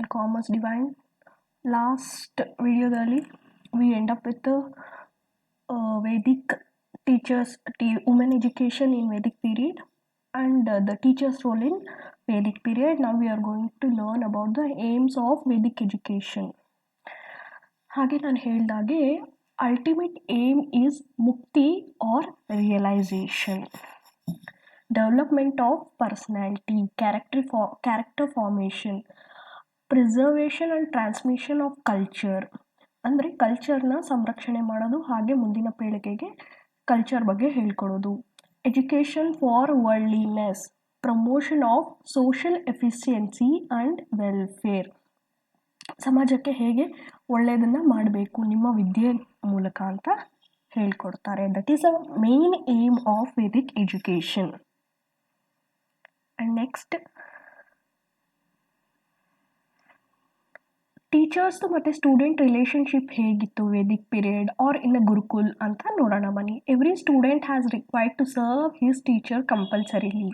and Commerce Divine. Last videoದಲ್ಲಿ we end up with the Vedic teachers, women education in Vedic period and the teachers role in Vedic period. Now we are going to learn about the aims of Vedic education. ಹಾಗೆ ನಾನು ಹೇಳಿದಾಗೆ ultimate aim is mukti or realization. Development of personality, character formation, preservation and transmission of culture ಅಂದರೆ ಕಲ್ಚರ್ನ ಸಂರಕ್ಷಣೆ ಮಾಡೋದು ಹಾಗೆ ಮುಂದಿನ ಪೀಳಿಗೆಗೆ culture ಬಗ್ಗೆ ಹೇಳ್ಕೊಡೋದು. Education for worldliness, promotion of social efficiency and welfare, ಸಮಾಜಕ್ಕೆ ಹೇಗೆ ಒಳ್ಳೆಯದನ್ನು ಮಾಡಬೇಕು ನಿಮ್ಮ ವಿದ್ಯೆ ಮೂಲಕ ಅಂತ ಹೇಳ್ಕೊಡ್ತಾರೆ. That is a main aim of Vedic education. And next ಟೀಚರ್ಸ್ದು ಮತ್ತು ಸ್ಟೂಡೆಂಟ್ ರಿಲೇಷನ್ಶಿಪ್ ಹೇಗಿತ್ತು Vedic period are in a gurukul ಅಂತ ನೋಡೋಣ ಬನ್ನಿ. Every student has required to serve his teacher compulsorily.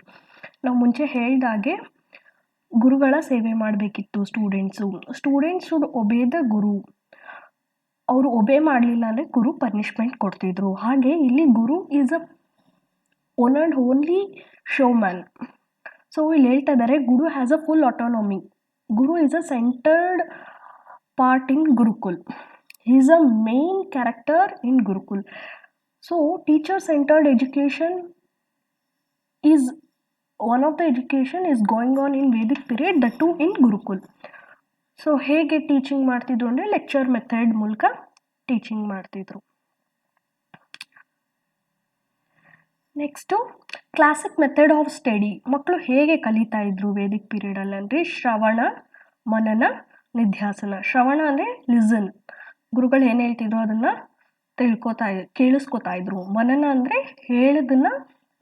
ನಾವು ಮುಂಚೆ ಹೇಳಿದಾಗೆ ಗುರುಗಳ ಸೇವೆ ಮಾಡಬೇಕಿತ್ತು students should obey the guru. ಅವರು ಒಬೇ ಮಾಡಲಿಲ್ಲ ಅಂದರೆ ಗುರು ಪನಿಷ್ಮೆಂಟ್ ಕೊಡ್ತಿದ್ರು. ಹಾಗೆ ಇಲ್ಲಿ guru is a one and only showman. So ಇಲ್ಲಿ ಹೇಳ್ತಾ ಇದ್ದಾರೆ guru has a full autonomy. Guru is a centered part in Gurukul. He is a main character in Gurukul. So teacher-centered education is one of the education is going on in Vedic period, the two in Gurukul. So ಹೇಗೆ teaching ಮಾಡ್ತಿದ್ರು ಅಂದರೆ lecture method ಮೂಲಕ teaching ಮಾಡ್ತಿದ್ರು. Next classic method of study. ಮಕ್ಕಳು ಹೇಗೆ ಕಲಿತಾ ಇದ್ರು Vedic ಪೀರಿಯಡಲ್ಲಿ ಅಂದರೆ ಶ್ರವಣ, ಮನನ, ನಿಧ್ಯಾಸನ. ಶ್ರವಣ ಅಂದರೆ ಲಿಸನ್, ಗುರುಗಳು ಏನು ಹೇಳ್ತಿದ್ರು ಅದನ್ನು ಕೇಳಿಸ್ಕೊತಾ ಇದ್ರು. ಮನನ ಅಂದರೆ ಹೇಳೋದನ್ನು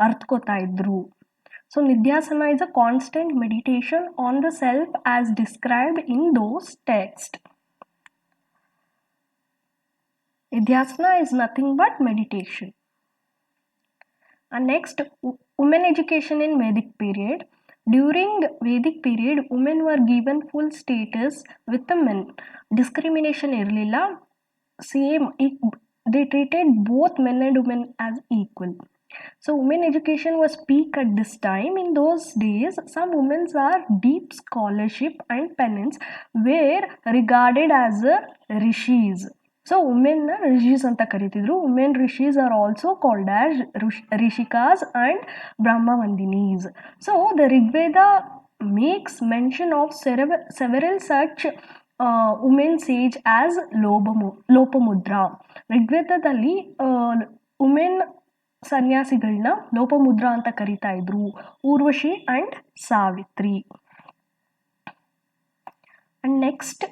ಅರ್ಥಕೋತಾ ಇದ್ರು. So nidhyasana is a constant meditation on the self as described in those text. Nidhyasana is nothing but meditation. And next, women education in Vedic period. During Vedic period, women were given full status with the men. Discrimination irlilla. Same, they treated both men and women as equal. So women education was peak at this time. In those days, some women are deep scholarship and penance were regarded as rishis. So ವುಮೆನ್ನ ರಿಷೀಸ್ ಅಂತ ಕರೀತಿದ್ರು. Women rishis are also called as rishikas and brahmavandinis. So the Rigveda makes mention of several such women sage as Lopamudra. ಋಗ್ವೇದದಲ್ಲಿ women ಸನ್ಯಾಸಿಗಳನ್ನ ಲೋಪಮುದ್ರಾ ಅಂತ ಕರೀತಾ ಇದ್ರು, Urvashi and Savitri. And next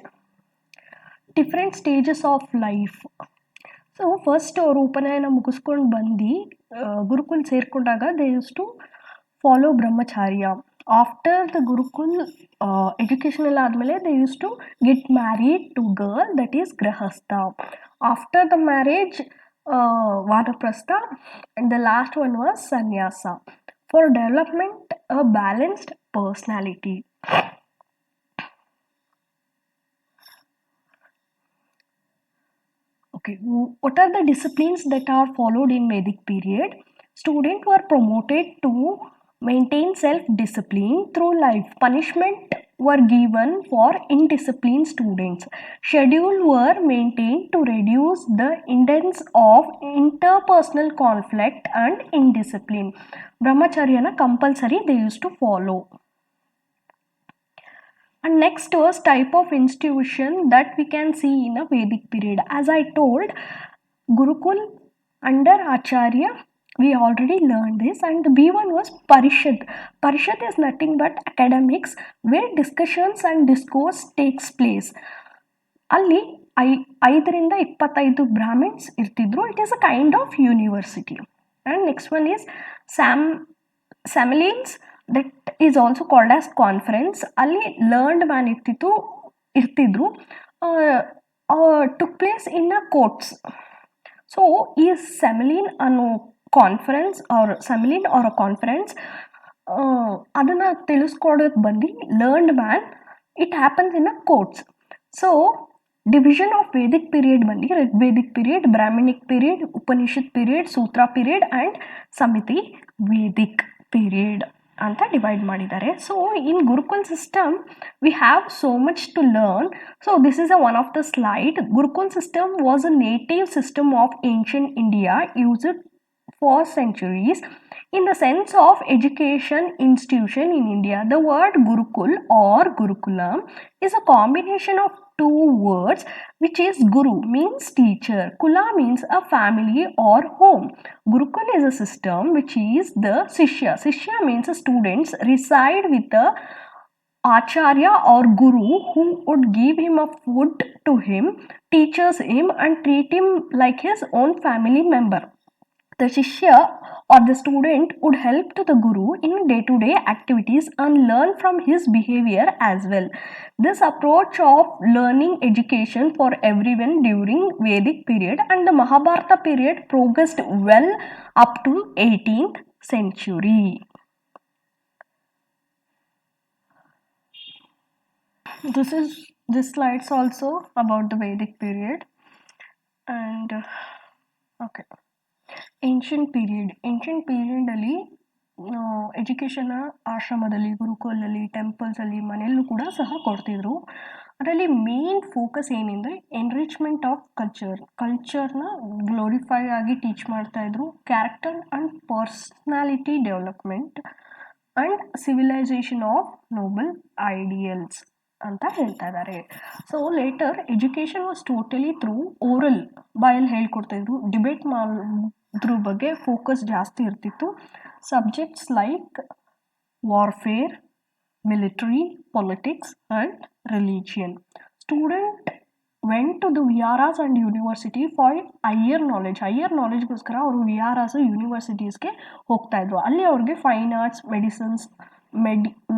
different stages of life. So first ಅವರು ಉಪನಯನ ಮುಗಿಸ್ಕೊಂಡು ಬಂದು ಗುರುಕುಲ್ ಸೇರಿಕೊಂಡಾಗ they use to follow brahmacharya. After the gurukul education ಎಲ್ಲ ಆದಮೇಲೆ they use to get married to girl, that is grihastha. After the marriage vanaprastha and the last one was sanyasa for development a balanced personality. Okay, what are the disciplines that are followed in Vedic period? Students were promoted to maintain self-discipline through life. Punishment were given for indisciplined students. Schedule were maintained to reduce the incidence of interpersonal conflict and indiscipline. Brahmacharyana compulsory they used to follow. And next was type of institution that we can see in a Vedic period. As I told, Gurukul under Acharya, we already learned this, and the B1 was Parishad. Parishad is nothing but academics where discussions and discourse takes place. ಅಲ್ಲಿ 5-25 brahmins ಇರ್ತಿದ್ರು. It is a kind of university. And next one is sammelans, that is also called as conference. ಅಲ್ಲಿ learned man ಇರ್ತಿದ್ರು. Took place in a courts. So ಈ ಸೆಮಿಲಿನ್ ಅನ್ನೋ conference R ಅ conference ಅದನ್ನು ತಿಳಿಸ್ಕೊಡೋಕೆ ಬಂದು learned man it happens in a courts. So division of Vedic period ಬಂದು Vedic period, Brahminic period, Upanishad period, Sutra period and Samiti Vedic period ಅಂತ divide ಮಾಡಿದ್ದಾರೆ. So in gurukul system we have so much to learn. So this is one of the slide. Gurukul system was a native system of ancient India used for centuries in the sense of education institution in India. The word Gurukul or Gurukulam is a combination of two words, which is Guru means teacher, Kula means a family or home. Gurukul is a system which is the Sishya. Sishya means students reside with the Acharya or Guru who would give him a food to him, teaches him and treat him like his own family member. The Shishya or the student would help to the Guru in day-to-day activities and learn from his behavior as well. This approach of learning education for everyone during Vedic period and the Mahabharata period progressed well up to 18th century. This slides also about the Vedic period. And okay, ancient ಪೀರಿಯಡಲ್ಲಿ ಎಜುಕೇಷನ್ನ ಆಶ್ರಮದಲ್ಲಿ, ಗುರುಕುಲಲ್ಲಿ, ಟೆಂಪಲ್ಸಲ್ಲಿ, ಮನೆಯಲ್ಲೂ ಕೂಡ ಸಹ ಕೊಡ್ತಿದ್ರು. ಅದರಲ್ಲಿ ಮೇನ್ ಫೋಕಸ್ ಏನೆಂದರೆ ಎನ್ರಿಚ್ಮೆಂಟ್ ಆಫ್ ಕಲ್ಚರ್ನ ಗ್ಲೋರಿಫೈ ಆಗಿ ಟೀಚ್ ಮಾಡ್ತಾಯಿದ್ರು. Character and personality development and civilisation of noble ideals ಅಂತ ಹೇಳ್ತಾ ಇದ್ದಾರೆ. So later education was totally through oral, ಬಾಯಲ್ಲಿ ಹೇಳ್ಕೊಡ್ತಾಯಿದ್ರು. ಡಿಬೇಟ್ ಮಾಡೋದ್ರ ಬಗ್ಗೆ ಫೋಕಸ್ ಜಾಸ್ತಿ ಇರ್ತಿತ್ತು. Subjects like warfare, military, politics and religion. Student went to the viharas and university for higher ನಾಲೆಜ್ಗೋಸ್ಕರ ಅವರು ವಿಹಾರಾಸ್ ಯೂನಿವರ್ಸಿಟೀಸ್ಗೆ ಹೋಗ್ತಾಯಿದ್ರು. ಅಲ್ಲಿ ಅವ್ರಿಗೆ fine arts, medicines,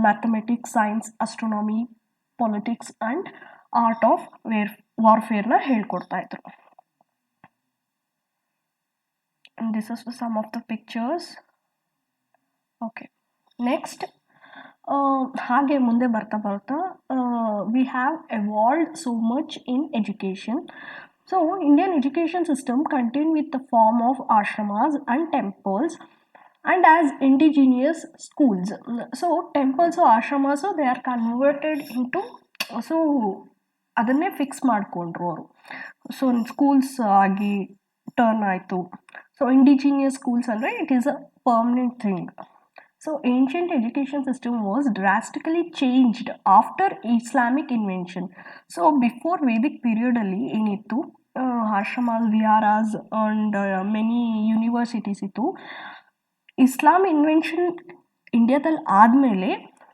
mathematics, science, astronomy, politics and art of ವಾರ್ಫೇರ್ನ ಹೇಳ್ಕೊಡ್ತಾ ಇದ್ರು. And this is some of the pictures. Okay, next ಹಾಗೆ ಮುಂದೆ ಬರ್ತಾ we have evolved so much in education. So Indian education system continued with the form of ashramas and temples and as indigenous schools. So temples or ashramas, they are converted into, so ಅದನ್ನೇ fix ಮಾಡಿಕೊಂಡ್ರು ಅವರು. So schools ಆಗಿ turn ಆಯಿತು. So indigenous schools ಅಂದರೆ it is a permanent thing. So ancient education system was drastically changed after Islamic invention. So before Vedic ಪೀರಿಯಡಲ್ಲಿ ಏನಿತ್ತು, ashramas, viharas and many universities ಇತ್ತು. Islam invention ಇಂಡಿಯಾದಲ್ಲಿ ಆದಮೇಲೆ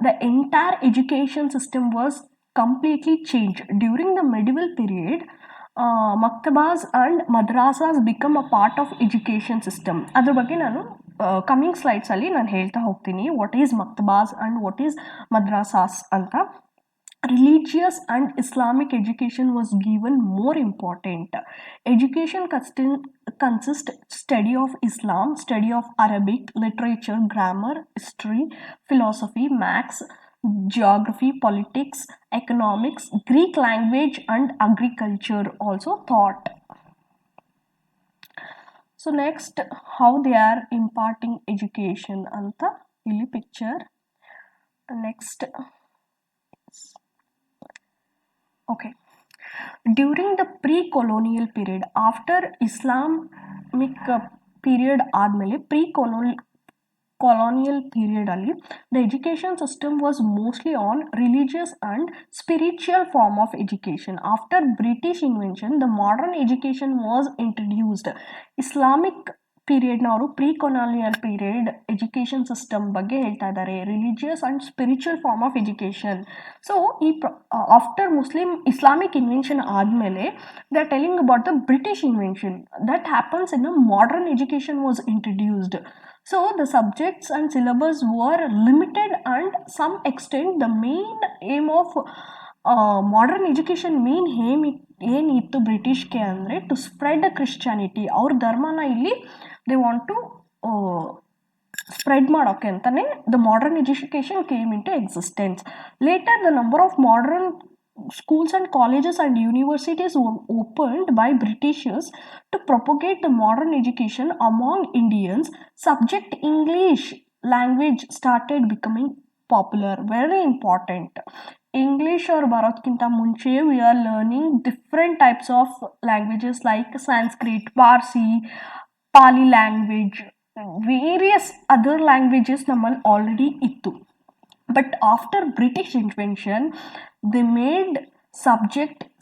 the entire education system was completely changed. During the medieval period, maktabas and madrasas become a part of education system. ಅದ್ರ ಬಗ್ಗೆ ನಾನು coming ಸ್ಲೈಡ್ಸಲ್ಲಿ ನಾನು ಹೇಳ್ತಾ ಹೋಗ್ತೀನಿ, what is maktabas and what is madrasas ಅಂತ. Religious and Islamic education was given more important. Education consists study of Islam, study of Arabic, literature, grammar, history, philosophy, maths, geography, politics, economics, Greek language and agriculture also taught. So next, how they are imparting education anta illi picture. Next, okay, during the pre-colonial period, after Islamic period ಆದಮೇಲೆ colonial period ಅಲ್ಲಿ the education system was mostly on religious and spiritual form of education. After British invention, the modern education was introduced. Islamic period ನವರು pre-colonial period education system ಬಗ್ಗೆ ಹೇಳ್ತಾ ಇದ್ದಾರೆ, religious and spiritual form of education. So ಈ after Islamic invention ಆದಮೇಲೆ they are telling about the British invention that happens in a modern education was introduced. So the subjects and syllabus were limited and some extent the main aim of modern education main aim ಏನಿತ್ತು ಬ್ರಿಟಿಷ್ಗೆ ಅಂದರೆ to spread Christianity. ಅವ್ರ ಧರ್ಮನ ಇಲ್ಲಿ they want to spread ಮಾಡೋಕ್ಕೆ ಅಂತಲೇ the modern education came in to existence. Later the number of modern schools and colleges and universities were opened by Britishers to propagate the modern education among Indians. Subject English language started becoming popular. Very important. English or ಬರೋದ್ಕಿಂತ ಮುಂಚೆ we are learning different types of languages like Sanskrit, Parsi, Pali language, various other languages ನಮ್ಮಲ್ಲಿ already ಇತ್ತು. But after British invention, they made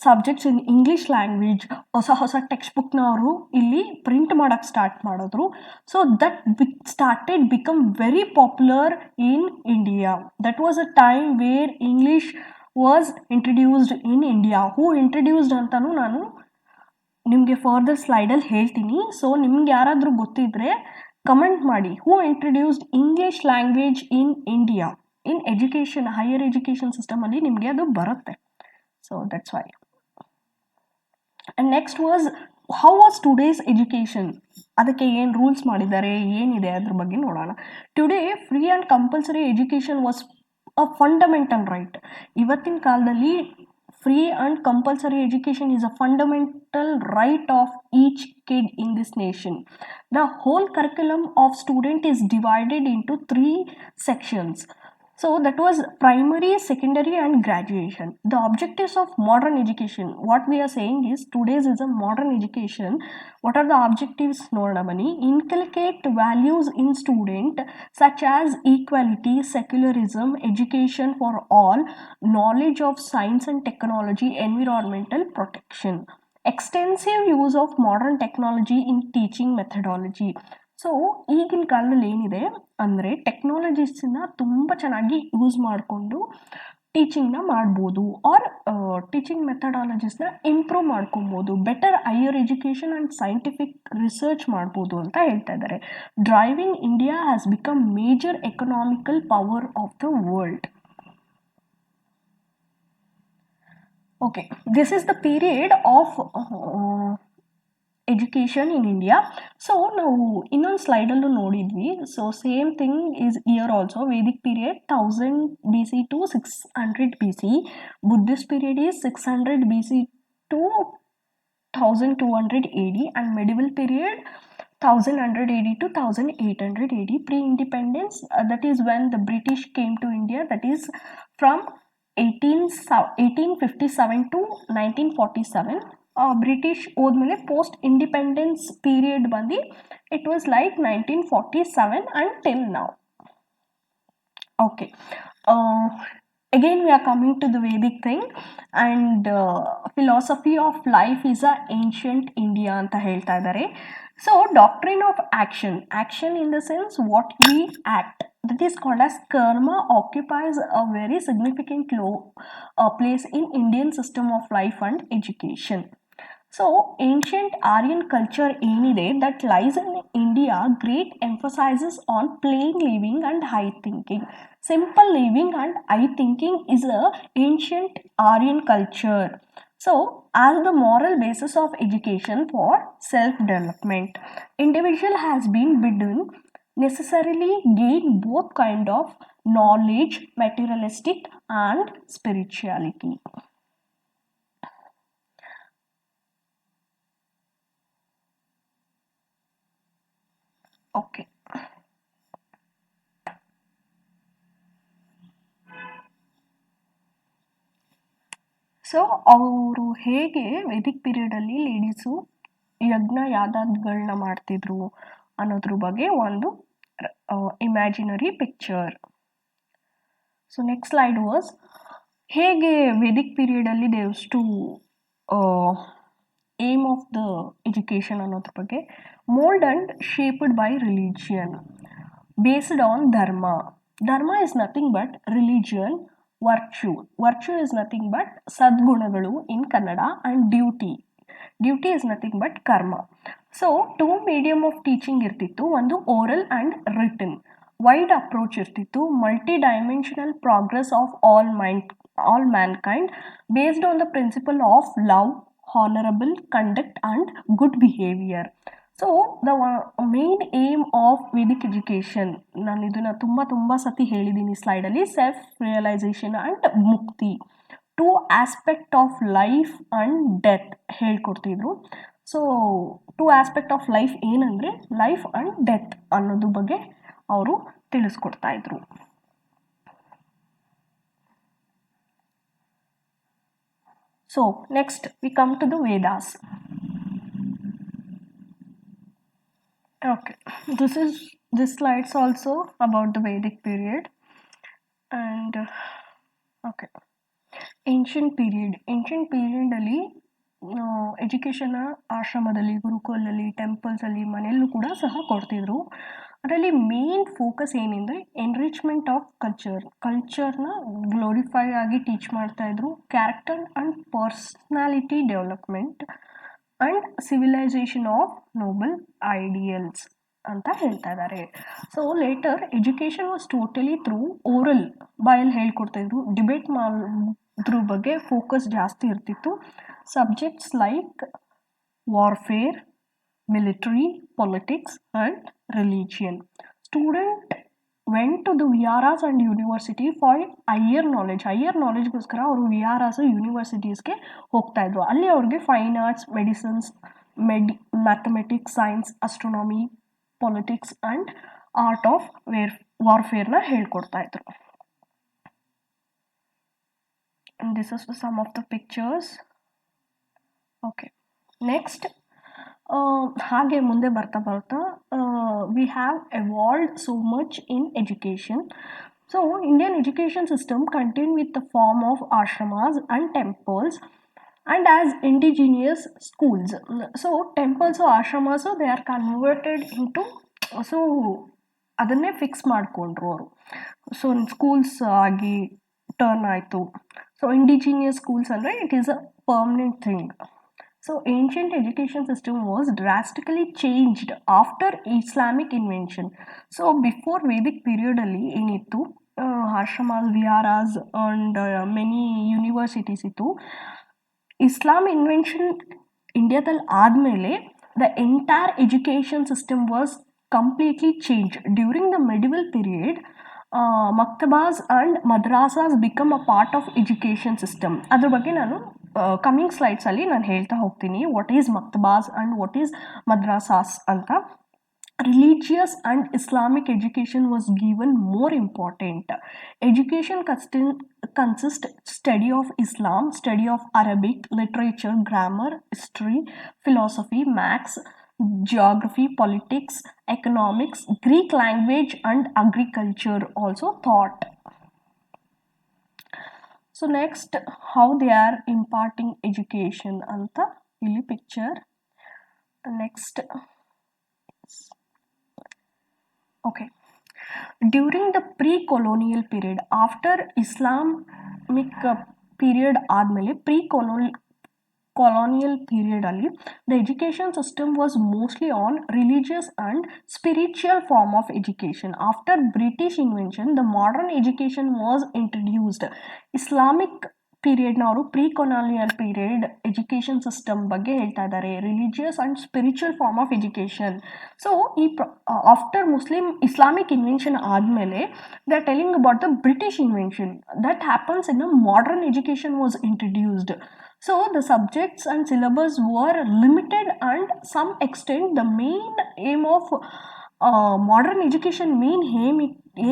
subjects in English language. ಹೊಸ text ಬುಕ್ನ ಅವರು ಇಲ್ಲಿ print ಮಾಡೋಕ್ಕೆ start ಮಾಡಿದ್ರು. So that started become very popular in India. That was a time where English was introduced in India. Who introduced ಅಂತಲೂ ನಾನು ನಿಮಗೆ further ಸ್ಲೈಡಲ್ಲಿ ಹೇಳ್ತೀನಿ. ಸೊ ನಿಮ್ಗೆ ಯಾರಾದರೂ ಗೊತ್ತಿದ್ರೆ ಕಮೆಂಟ್ ಮಾಡಿ. Who introduced English language in India? In education, higher education ಸಿಸ್ಟಮಲ್ಲಿ ನಿಮಗೆ ಅದು ಬರುತ್ತೆ. So that's why. And next was how was today's education? ಅದಕ್ಕೆ ಏನು ರೂಲ್ಸ್ ಮಾಡಿದ್ದಾರೆ, ಏನಿದೆ ಅದ್ರ ಬಗ್ಗೆ ನೋಡೋಣ. Today free and compulsory education was a fundamental right. ಇವತ್ತಿನ ಕಾಲದಲ್ಲಿ free and compulsory education is a fundamental right of each kid in this nation. The whole curriculum of student is divided into 3 sections. So that was primary, secondary and graduation. The objectives of modern education, what we are saying is today's is a modern education. What are the objectives? Nodamani, inculcate values in student such as equality, secularism, education for all, knowledge of science and technology, environmental protection, extensive use of modern technology in teaching methodology. So ಈಗಿನ ಕಾಲದಲ್ಲಿ ಏನಿದೆ ಅಂದರೆ ಟೆಕ್ನಾಲಜೀಸನ್ನ ತುಂಬ ಚೆನ್ನಾಗಿ use ಮಾಡಿಕೊಂಡು ಟೀಚಿಂಗ್ನ ಮಾಡ್ಬೋದು, are teaching ಮೆಥಡಾಲಜೀಸ್ನ improve ಮಾಡ್ಕೊಬೋದು, better higher education and scientific research ಮಾಡ್ಬೋದು ಅಂತ ಹೇಳ್ತಾ ಇದ್ದಾರೆ. Driving India has become major economical power of the world. Okay, this is the period of education in India. So ನಾವು ಇನ್ನೊಂದು ಸ್ಲೈಡಲ್ಲೂ ನೋಡಿದ್ವಿ. So same thing is here also. Vedic period 1000 BC to 600 BC. Buddhist period is 600 BC to 1200 AD and medieval period 1100 AD to 1800 AD. Pre-independence, that is when the British came to India, that is from 1857 to 1947. British ಹೋದ್ಮೇಲೆ post independence period ಬಂದು it was like 1947 and till now. Okay, again we are coming to the Vedic thing, and philosophy of life is a ancient India ಅಂತ ಹೇಳ್ತಾ ಇದ್ದಾರೆ. So doctrine of action in the sense what we act, that is called as karma, occupies a very significant place in Indian system of life and education. So ancient Aryan culture ಏನಿದೆ that lies in India great emphasis on plain living and high thinking. Simple living and high thinking is a ancient Aryan culture. So as the moral basis of education for self-development, individual has been bidden necessarily gain both kind of knowledge, materialistic and spirituality. Okay. So ಅವರು ಹೇಗೆ Vedic ಪೀರಿಯಡಲ್ಲಿ ladies ಯಜ್ಞ ಯಾಗಾದಿಗಳನ್ನ ಮಾಡ್ತಿದ್ರು ಅನ್ನೋದ್ರ ಬಗ್ಗೆ ಒಂದು imaginary picture. So next slide was ಹೇಗೆ Vedic ಪೀರಿಯಡಲ್ಲಿ they use to aim of the education ಅನ್ನೋದ್ರ ಬಗ್ಗೆ. Mould and shaped by religion, based on dharma. Dharma is nothing but religion. virtue is nothing but sadgunaಗಳು in Kannada, and duty is nothing but karma. So 2 medium of teaching ಇರ್ತಿತ್ತು, ಒಂದು oral and written. Wide approach ಇರ್ತಿತ್ತು, multi-dimensional progress of all mankind based on the principle of love, honorable conduct and good behavior. So the main aim of Vedic education, ನಾನು ಇದನ್ನು ತುಂಬ ಸತಿ ಹೇಳಿದ್ದೀನಿ ಸ್ಲೈಡಲ್ಲಿ, self realisation and mukti, two aspect of life and death ಹೇಳ್ಕೊಡ್ತಿದ್ರು. So two aspect of life ಏನಂದರೆ life and death ಅನ್ನೋದ್ರ ಬಗ್ಗೆ ಅವರು ತಿಳಿಸ್ಕೊಡ್ತಾ ಇದ್ರು. So next we come to the Vedas. Okay, this slides also about the Vedic period. And okay, ancient period ಅಲ್ಲಿ ಎಜುಕೇಷನ್ನ ಆಶ್ರಮದಲ್ಲಿ, ಗುರುಕುಲದಲ್ಲಿ, ಟೆಂಪಲ್ಸಲ್ಲಿ, ಮನೆಯಲ್ಲೂ ಕೂಡ ಸಹ ಕೊಡ್ತಿದ್ರು. ಅದರಲ್ಲಿ ಮೇನ್ ಫೋಕಸ್ ಏನೆಂದರೆ ಎನ್ರಿಚ್ಮೆಂಟ್ ಆಫ್ ಕಲ್ಚರ್ನ ಗ್ಲೋರಿಫೈ ಆಗಿ ಟೀಚ್ ಮಾಡ್ತಾಯಿದ್ರು. Character and personality development and civilisation of noble ideals ಅಂತ ಹೇಳ್ತಾ ಇದ್ದಾರೆ. So later education was totally through oral, ಬಾಯಲ್ಲಿ ಹೇಳ್ಕೊಡ್ತಾಯಿದ್ರು. ಡಿಬೇಟ್ ಮಾಡೋದ್ರ ಬಗ್ಗೆ ಫೋಕಸ್ ಜಾಸ್ತಿ ಇರ್ತಿತ್ತು. Subjects like warfare, military, politics and religion. Student went to the VRs and university for higher knowledgeಗೋಸ್ಕರ ಅವರು VRs ಯೂನಿವರ್ಸಿಟೀಸ್ಗೆ ಹೋಗ್ತಾ ಇದ್ರು. ಅಲ್ಲಿ ಅವ್ರಿಗೆ fine arts, medicines, mathematics, science, astronomy, politics and art of ವಾರ್ಫೇರ್ನ ಹೇಳ್ಕೊಡ್ತಾ ಇದ್ರು. And this is some of the pictures. Okay, next ಹಾಗೆ ಮುಂದೆ ಬರ್ತಾ we have evolved so much in education. So Indian education system continued with the form of ashramas and temples and as indigenous schools. So temples or ashramas, they are converted into, so ಅದನ್ನೇ fix ಮಾಡಿಕೊಂಡ್ರು ಅವರು. So schools ಆಗಿ turn ಆಯಿತು. So indigenous schools ಅಂದರೆ it is a permanent thing. So ancient education system was drastically changed after Islamic invention. So before Vedic period ಅಲ್ಲಿ ಏನಿತ್ತು, ashramas, viharas and many universities ಇತ್ತು. Islam invention ಇಂಡಿಯಾದಲ್ಲಿ ಆದಮೇಲೆ the entire education system was completely change. During the medieval period maktabas and madrasas become a part of education system. ಅದ್ರ ಬಗ್ಗೆ ನಾನು coming ಸ್ಲೈಡ್ಸಲ್ಲಿ ನಾನು ಹೇಳ್ತಾ ಹೋಗ್ತೀನಿ, what is maktabas and what is madrasas ಅಂತ. Religious and Islamic education was given more important. Education consist study of Islam, study of Arabic, literature, grammar, history, philosophy, maths, geography, politics, economics, Greek language and agriculture also taught. So next, how they are imparting education anta illi picture. Next, okay, during the pre-colonial period, after Islamic period ಆದಮೇಲೆ colonial period ಅಲ್ಲಿ the education system was mostly on religious and spiritual form of education. After British invention, the modern education was introduced. Islamic ಪೀರಿಯಡ್ನ ಅವರು pre-colonial period education system ಬಗ್ಗೆ ಹೇಳ್ತಾ ಇದ್ದಾರೆ, religious and spiritual form of education. So ಈ after Islamic invention ಆದಮೇಲೆ they are telling about the British invention that happens in a modern education was introduced. So the subjects and syllabus were limited and some extent the main aim of modern education main aim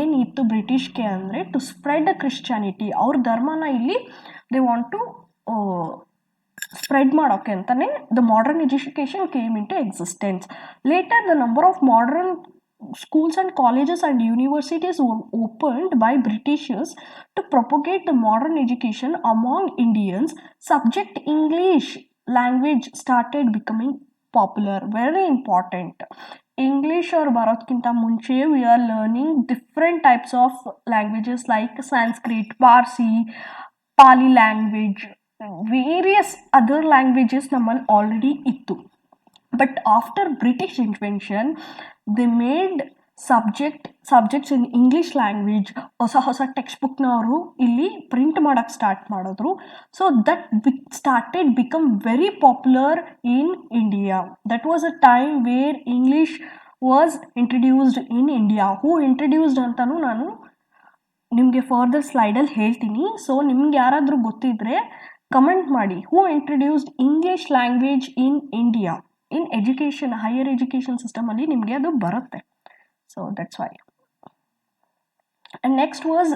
ಏನಿತ್ತು ಬ್ರಿಟಿಷ್ಗೆ ಅಂದರೆ to spread Christianity. ಅವ್ರ ಧರ್ಮನ ಇಲ್ಲಿ they want to spread ಮಾಡೋಕ್ಕೆ ಅಂತಲೇ the modern education came in to existence. Later the number of modern schools and colleges and universities were opened by Britishers to propagate the modern education among Indians. Subject English language started becoming popular. Very important. English or ಬರೋದಕ್ಕಿಂತ ಮುಂಚೆ we are learning different types of languages like Sanskrit, Parsi, Pali language, various other languages ನಮ್ಮಲ್ಲಿ already ಇತ್ತು. But after British invention, they made subjects in English language ಹೊಸ text ಬುಕ್ನ ಅವರು ಇಲ್ಲಿ print ಮಾಡೋಕ್ಕೆ start ಮಾಡಿದ್ರು. So that started become very popular in India. That was a time where English was introduced in India. Who introduced ಅಂತಲೂ ನಾನು ನಿಮಗೆ further ಸ್ಲೈಡಲ್ಲಿ ಹೇಳ್ತೀನಿ. ಸೊ ನಿಮ್ಗೆ ಯಾರಾದರೂ ಗೊತ್ತಿದ್ರೆ ಕಮೆಂಟ್ ಮಾಡಿ. Who introduced English language in India in education, higher education ಸಿಸ್ಟಮಲ್ಲಿ ನಿಮಗೆ ಅದು ಬರುತ್ತೆ. So that's why. And next was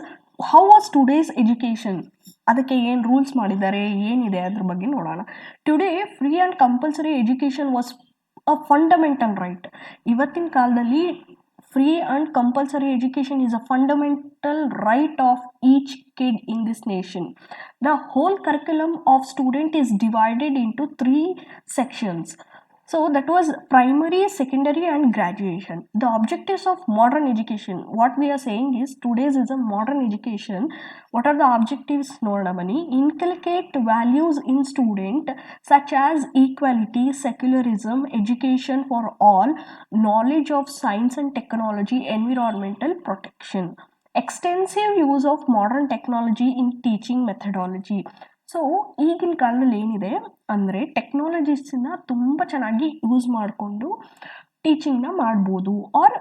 how was today's education. ಅದಕ್ಕೆ ಏನು ರೂಲ್ಸ್ ಮಾಡಿದ್ದಾರೆ, ಏನಿದೆ ಅದ್ರ ಬಗ್ಗೆ ನೋಡೋಣ. Today free and compulsory education was a fundamental right. ಇವತ್ತಿನ ಕಾಲದಲ್ಲಿ free and compulsory education is a fundamental right of each kid in this nation. The whole curriculum of student is divided into 3 sections. So that was primary, secondary and graduation. The objectives of modern education, what we are saying is today's is a modern education. What are the objectives? Nodamani, inculcate values in student such as equality, secularism, education for all, knowledge of science and technology, environmental protection, extensive use of modern technology in teaching methodology. So ಈಗಿನ ಕಾಲದಲ್ಲಿ ಏನಿದೆ ಅಂದರೆ ಟೆಕ್ನಾಲಜೀಸನ್ನ ತುಂಬ ಚೆನ್ನಾಗಿ use ಮಾಡಿಕೊಂಡು ಟೀಚಿಂಗ್ನ ಮಾಡ್ಬೋದು, are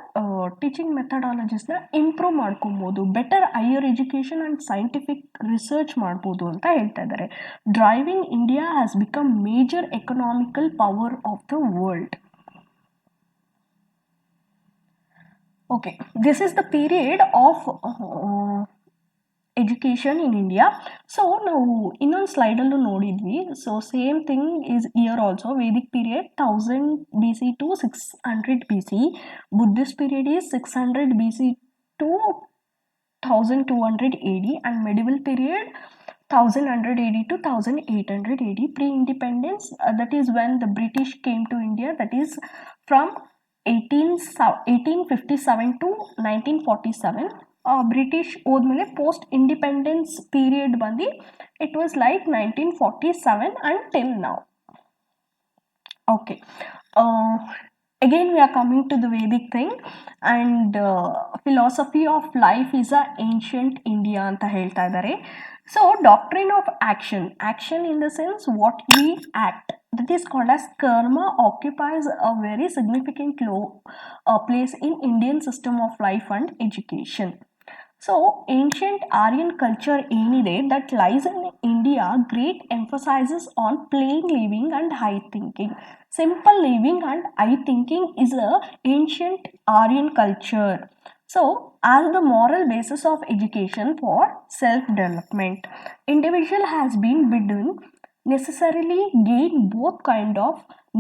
teaching ಮೆಥಡಾಲಜೀಸ್ನ improve ಮಾಡ್ಕೊಬೋದು, better higher education and scientific research ಮಾಡ್ಬೋದು ಅಂತ ಹೇಳ್ತಾ ಇದ್ದಾರೆ. Driving India has become major economical power of the world. Okay, this is the period of education in India. So ನಾವು ಇನ್ನೊಂದು ಸ್ಲೈಡಲ್ಲೂ ನೋಡಿದ್ವಿ. So same thing is here also. Vedic period 1000 BC to 600 BC. Buddhist period is 600 BC to 1200 AD and medieval period 1100 AD to 1800 AD. Pre-independence, that is when the British came to India, that is from 1857 to 1947. British ಹೋದ್ಮೇಲೆ post independence period ಬಂದು it was like 1947 and till now. Okay, again we are coming to the Vedic thing and philosophy of life is a ancient India ಅಂತ ಹೇಳ್ತಾ ಇದ್ದಾರೆ. So doctrine of action in the sense what we act, that is called as karma, occupies a very significant place in Indian system of life and education. So ancient Aryan culture ಏನಿದೆ that lies in India great emphasizes on plain living and high thinking. Simple living and high thinking is a ancient Aryan culture. So as the moral basis of education for self-development, individual has been bidden necessarily gain both kind of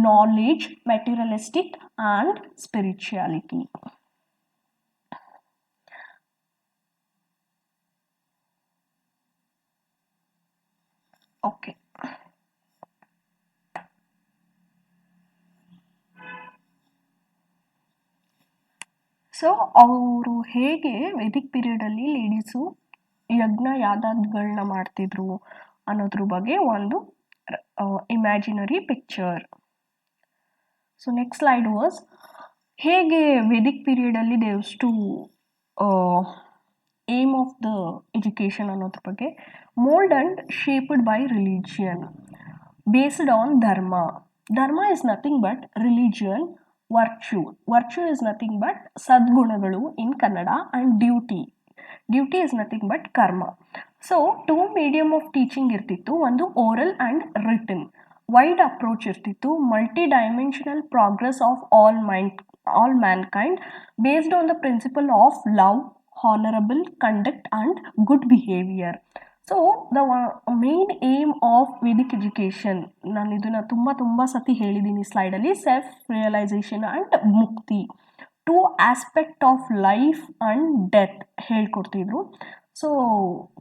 knowledge, materialistic and spirituality. Okay, so ಅವರು ಹೇಗೆ Vedic ಪೀರಿಯಡಲ್ಲಿ ladies ಯಜ್ಞ ಯಾಗಾದಿಗಳನ್ನ ಮಾಡ್ತಿದ್ರು ಅನ್ನೋದ್ರ ಬಗ್ಗೆ ಒಂದು imaginary picture. So next slide was ಹೇಗೆ Vedic ಪೀರಿಯಡಲ್ಲಿ they use to aim of the education ಅನ್ನೋದ್ರ ಬಗ್ಗೆ. mold and shaped by religion, based on dharma. Dharma is nothing but religion. Virtue is nothing but sadgunagalu in Kannada, and duty is nothing but karma. So 2 medium of teaching irtittu, ಒಂದು oral and written. Wide approach irtittu, multi-dimensional progress of all mankind based on the principle of love, honorable conduct and good behavior. So the main aim of Vedic education, ನಾನು ಇದನ್ನು ತುಂಬ ಸತಿ ಹೇಳಿದ್ದೀನಿ ಸ್ಲೈಡಲ್ಲಿ, self realisation and mukti. 2 aspect of life and death ಹೇಳ್ಕೊಡ್ತಿದ್ರು. So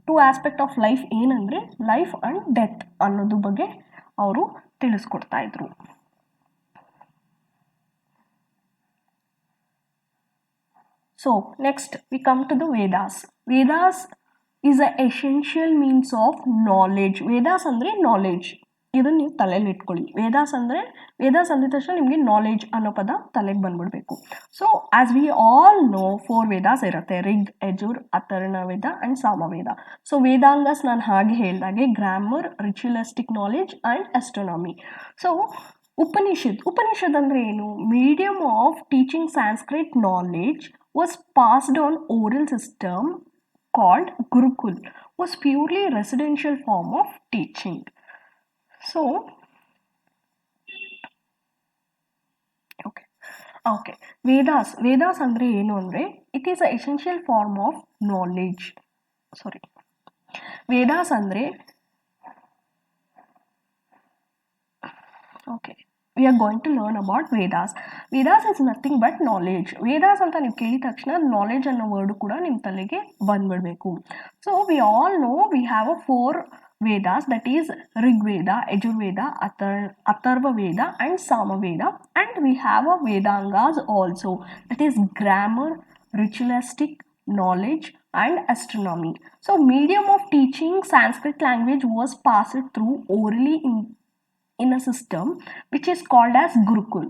2 aspect of life ಏನಂದರೆ life and death ಅನ್ನೋದ್ರ ಬಗ್ಗೆ ಅವರು ತಿಳಿಸ್ಕೊಡ್ತಾ ಇದ್ರು. So next we come to the Vedas. Vedas is an essential means of knowledge. Vedas ಅಂದರೆ ನಾಲೆಡ್ಜ್. ಇದನ್ನು ನೀವು ತಲೆಯಲ್ಲಿ ಇಟ್ಕೊಳ್ಳಿ. ವೇದಾಸ್ ಅಂದಿದ ತಕ್ಷಣ ನಿಮಗೆ ನಾಲೆಡ್ಜ್ ಅನ್ನೋ ಪದ ತಲೆಗೆ ಬಂದ್ಬಿಡ್ಬೇಕು. So as we all know 4 Vedas ಇರುತ್ತೆ: ರಿಗ್, ಯಜುರ್, ಅಥರ್ವಣ ವೇದ ಆ್ಯಂಡ್ ಸಾಮವೇದ. ಸೊ ವೇದಾಂಗಸ್ ನಾನು ಹಾಗೆ ಹೇಳಿದಾಗೆ grammar, ritualistic knowledge and astronomy. So Upanishad ಅಂದರೆ ಏನು? Medium of teaching Sanskrit knowledge was passed on oral system called Gurukul, was purely residential form of teaching. So okay Vedas andre enu andre it is a essential form of knowledge. Vedas andre we are going to learn about Vedas. Vedas is nothing but knowledge. Vedas anta ನೀವು ಕೇಳಿದ ತಕ್ಷಣ knowledge ಅನ್ನೋ word ಕೂಡ ನಿಮ್ಮ ತಲೆಗೆ ಬಂದ್ಬಿಡಬೇಕು. So we all know we have a 4 Vedas, that is Rig Veda, Yajur Veda, Atharva Veda and Sama Veda, and we have a Vedangas also, that is grammar, ritualistic knowledge and astronomy. So medium of teaching Sanskrit language was passed through orally in a system which is called as Gurukul.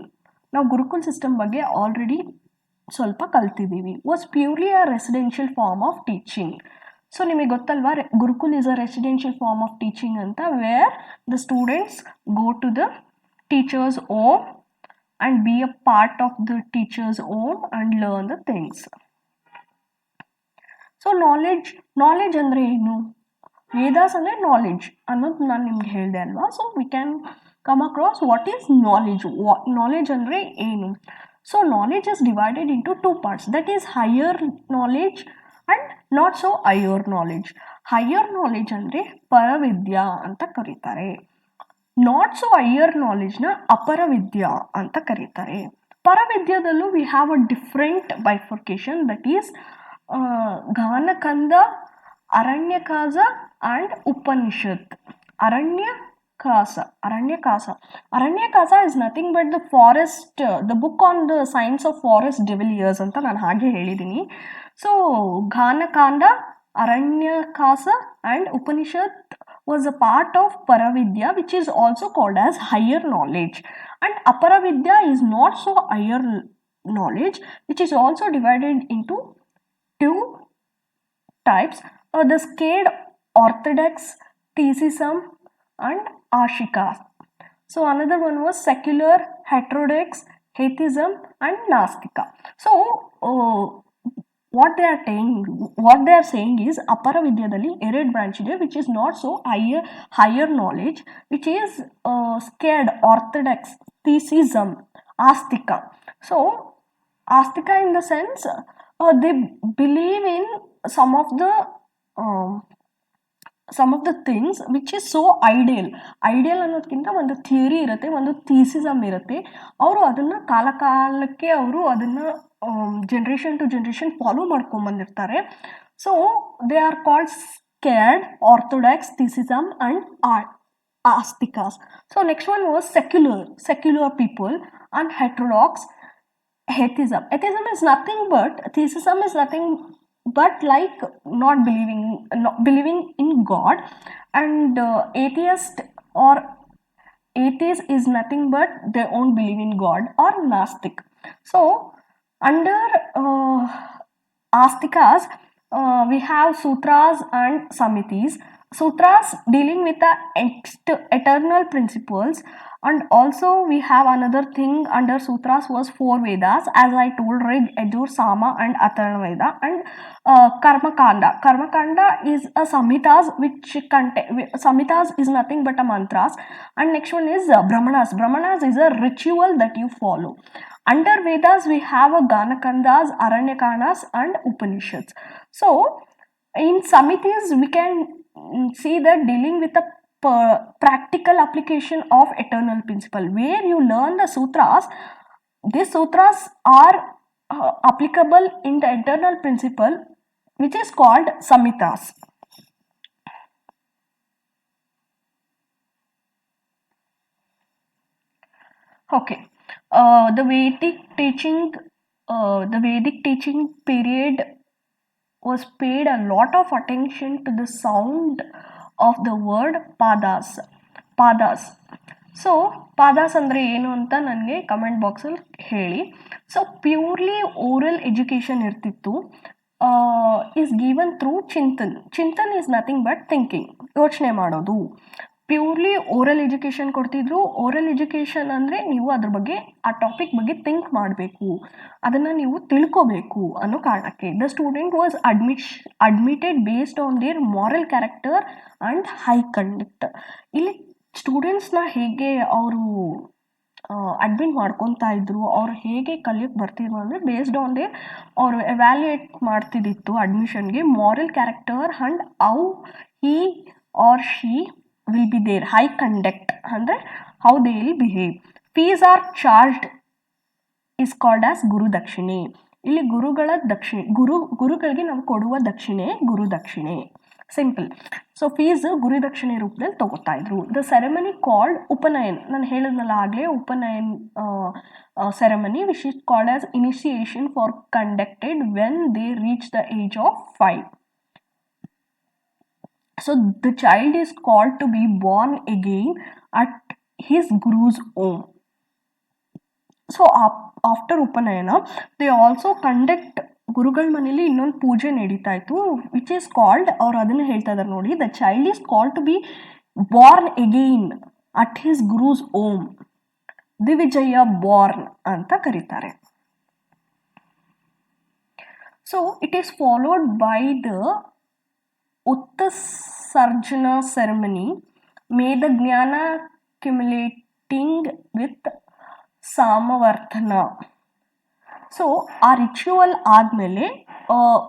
Now Gurukul system ಬಗ್ಗೆ already ಸ್ವಲ್ಪ ಕಲ್ತಿದ್ದೀವಿ. Was purely a residential form of teaching. So ನಿಮಗೆ ಗೊತ್ತಲ್ವಾ gurukul is a residential form of teaching ಅಂತ, where the students go to the teacher's home and be a part of the teacher's home and learn the things. So knowledge ಅಂದರೆ ಏನು? Vedas ಅಂದರೆ knowledge ಅನ್ನೋದು ನಾನು ನಿಮ್ಗೆ ಹೇಳಿದೆ ಅಲ್ವಾ. So we can come across what is knowledge. Knowledge ಅಂದರೆ ಏನು? So knowledge is divided into 2 parts, that is higher knowledge and not so higher knowledge. Higher knowledge ಅಂದರೆ ಪರವಿದ್ಯಾ ಅಂತ ಕರೀತಾರೆ. ನಾಟ್ ಸೊ ಹೈಯರ್ ನಾಲೆಡ್ಜ್ನ ಅಪರವಿದ್ಯಾ ಅಂತ ಕರೀತಾರೆ. ಪರವಿದ್ಯಾದಲ್ಲೂ we have a different bifurcation, that is Jnanakanda, Aranyakas and Upanishad. Aranyakasa is nothing but the forest, the book on the science of forest deviliers ಅಂತ ನಾನು ಹಾಗೆ ಹೇಳಿದ್ದೀನಿ. So Jnanakanda, Aranyakasa and Upanishad was a part of Paravidya, which is also called as higher knowledge. And Aparavidya is not so higher knowledge, which is also divided into 2 types. The scaled orthodox, theism and ashika. So another one was secular, heterodox, atheism and nastika. So what they are saying is apara vidyadalli ಎರಡು branch ಇದೆ, which is not so higher knowledge, which is scared, orthodox, theism, astika. So astika in the sense they believe in some of the things which is so ideal ಅನ್ನೋದಕ್ಕಿಂತ ಒಂದು theory ಇರುತ್ತೆ, ಒಂದು ಥೀಸಿಸಮ್ ಇರುತ್ತೆ. ಅವರು ಅದನ್ನು ಕಾಲಕ್ಕೆ ಅವರು ಅದನ್ನು ಜನರೇಷನ್ ಟು ಜನರೇಷನ್ ಫಾಲೋ ಮಾಡ್ಕೊಂಬಂದಿರ್ತಾರೆ. ಸೊ ದೇ ಆರ್ ಕಾಲ್ಡ್ ಸ್ಕ್ಯಾಡ್, orthodox, theism and astikas. So next one was secular people and heterodox, atheism. Atheism is nothing but, theism is nothing but like not believing in God, and atheist is nothing but they don't believe in God, or Nastic. So under Astikas we have sutras and samitis. Sutras dealing with the eternal principles, and also we have another thing under sutras was 4 Vedas, as I told, Rig, Yajur, Sama and Atharva Veda, and Karmakanda is a samhitas, which samhitas is nothing but a mantras, and next one is Brahmanas is a ritual that you follow. Under Vedas we have a Ganakandas, Aranyakanas and Upanishads. So in Samitis we can see that dealing with the practical application of eternal principle, where you learn the sutras. These sutras are applicable in the eternal principle, which is called samhitas. Okay, the Vedic teaching period was paid a lot of attention to the sound of the word padas. Padas. So padas ಅಂದರೆ ಏನು ಅಂತ ನನಗೆ comment ಬಾಕ್ಸಲ್ಲಿ ಹೇಳಿ. So purely oral education ಇರ್ತಿತ್ತು. Is given through chintan. Chintan is nothing but thinking, ಯೋಚನೆ ಮಾಡೋದು. Purely oral education ಕೊಡ್ತಿದ್ರು. ಓರಲ್ ಎಜುಕೇಷನ್ ಅಂದರೆ ನೀವು ಅದ್ರ ಬಗ್ಗೆ, ಆ ಟಾಪಿಕ್ ಬಗ್ಗೆ ಥಿಂಕ್ ಮಾಡಬೇಕು, ಅದನ್ನು ನೀವು ತಿಳ್ಕೋಬೇಕು ಅನ್ನೋ ಕಾರಣಕ್ಕೆ. The student was admitted based on there moral character and high conduct. ಇಲ್ಲಿ ಸ್ಟೂಡೆಂಟ್ಸ್ನ ಹೇಗೆ ಅವರು ಅಡ್ಮಿಟ್ ಮಾಡ್ಕೊತಾ ಇದ್ರು, ಅವ್ರು ಹೇಗೆ ಕಲಿಯೋಕ್ಕೆ ಬರ್ತಿದ್ರು ಅಂದರೆ ಬೇಸ್ಡ್ ಆನ್ ದೇ ಅವರು ಎವ್ಯಾಲ್ಯೂಯೇಟ್ ಮಾಡ್ತಿದ್ದಿತ್ತು ಅಡ್ಮಿಷನ್ಗೆ moral character and how he or she will be there. High conduct ಅಂದರೆ how they will behave. Fees are charged is called as ಗುರುದಕ್ಷಿಣೆ. ಇಲ್ಲಿ ಗುರುಗಳ ದಕ್ಷಿಣೆ, ಗುರುಗಳಿಗೆ ನಾವು ಕೊಡುವ ದಕ್ಷಿಣೆ ಗುರುದಕ್ಷಿಣೆ. ಸಿಂಪಲ್. ಸೊ ಫೀಸ್ ಗುರುದಕ್ಷಿಣೆ ರೂಪದಲ್ಲಿ ತಗೋತಾ ಇದ್ರು. The ceremony called upanayan. ನಾನು ಹೇಳಿದ್ನಲ್ಲ ಆಗಲೇ, upanayan ceremony which is called as initiation for conducted when they reach the age of 5. So the child is called to be born again at his guru's home. So after Upanayana, they also conduct, ಗುರುಗಳ ಮನೇಲಿ ಇನ್ನೊಂದು ಪೂಜೆ ನಡೀತಾ ಇತ್ತು which is called, ಅವ್ರು ಅದನ್ನು ಹೇಳ್ತಾ ಇದ್ದಾರೆ ನೋಡಿ, the child is called to be born again at his guru's home. ದಿವಿಜಯ ಬಾರ್ನ್ ಅಂತ ಕರೀತಾರೆ. So it is followed by the ಉತ್ತಸರ್ಜನ ಸೆರೆಮನಿ, ಮೇ ದ ಜ್ಞಾನ ಕ್ಯುಮುಲೇಟಿಂಗ್ ವಿತ್ ಸಾಮವರ್ಥನ. ಸೊ ಆ ರಿಚುವಲ್ ಆದಮೇಲೆ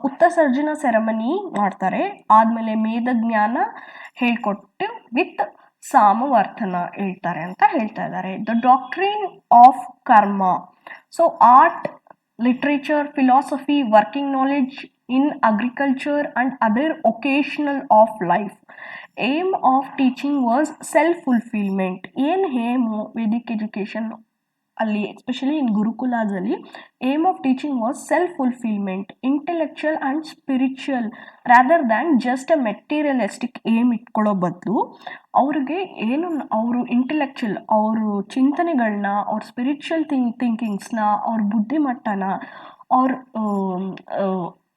ಉತ್ತಸರ್ಜನ ಸೆರೆಮನಿ ಮಾಡ್ತಾರೆ. ಆದಮೇಲೆ ಮೇದ ಜ್ಞಾನ ಹೇಳ್ಕೊಟ್ಟು ವಿತ್ ಸಾಮವರ್ಥನ ಹೇಳ್ತಾರೆ ಅಂತ ಹೇಳ್ತಾ ಇದ್ದಾರೆ. The doctrine of karma. So art, literature, philosophy, working knowledge in agriculture and other occasional of life. Aim of teaching was self fulfilment. ಏನು ಏಮು ವೇದಿಕ್ ಎಜುಕೇಷನ್ ಅಲ್ಲಿ, ಎಸ್ಪೆಷಲಿ ಇನ್ ಗುರುಕುಲಾಸಲ್ಲಿ, aim of teaching was self fulfilment, intellectual and spiritual rather than just a materialistic aim ಇಟ್ಕೊಳ್ಳೋ ಬದಲು ಅವ್ರಿಗೆ ಏನು ಅವರು intellectual, ಅವರು ಚಿಂತನೆಗಳನ್ನ, ಅವ್ರ ಸ್ಪಿರಿಚುವಲ್ ಥಿಂಕಿಂಗ್ಸ್ನ, ಅವ್ರ ಬುದ್ಧಿಮಟ್ಟನ,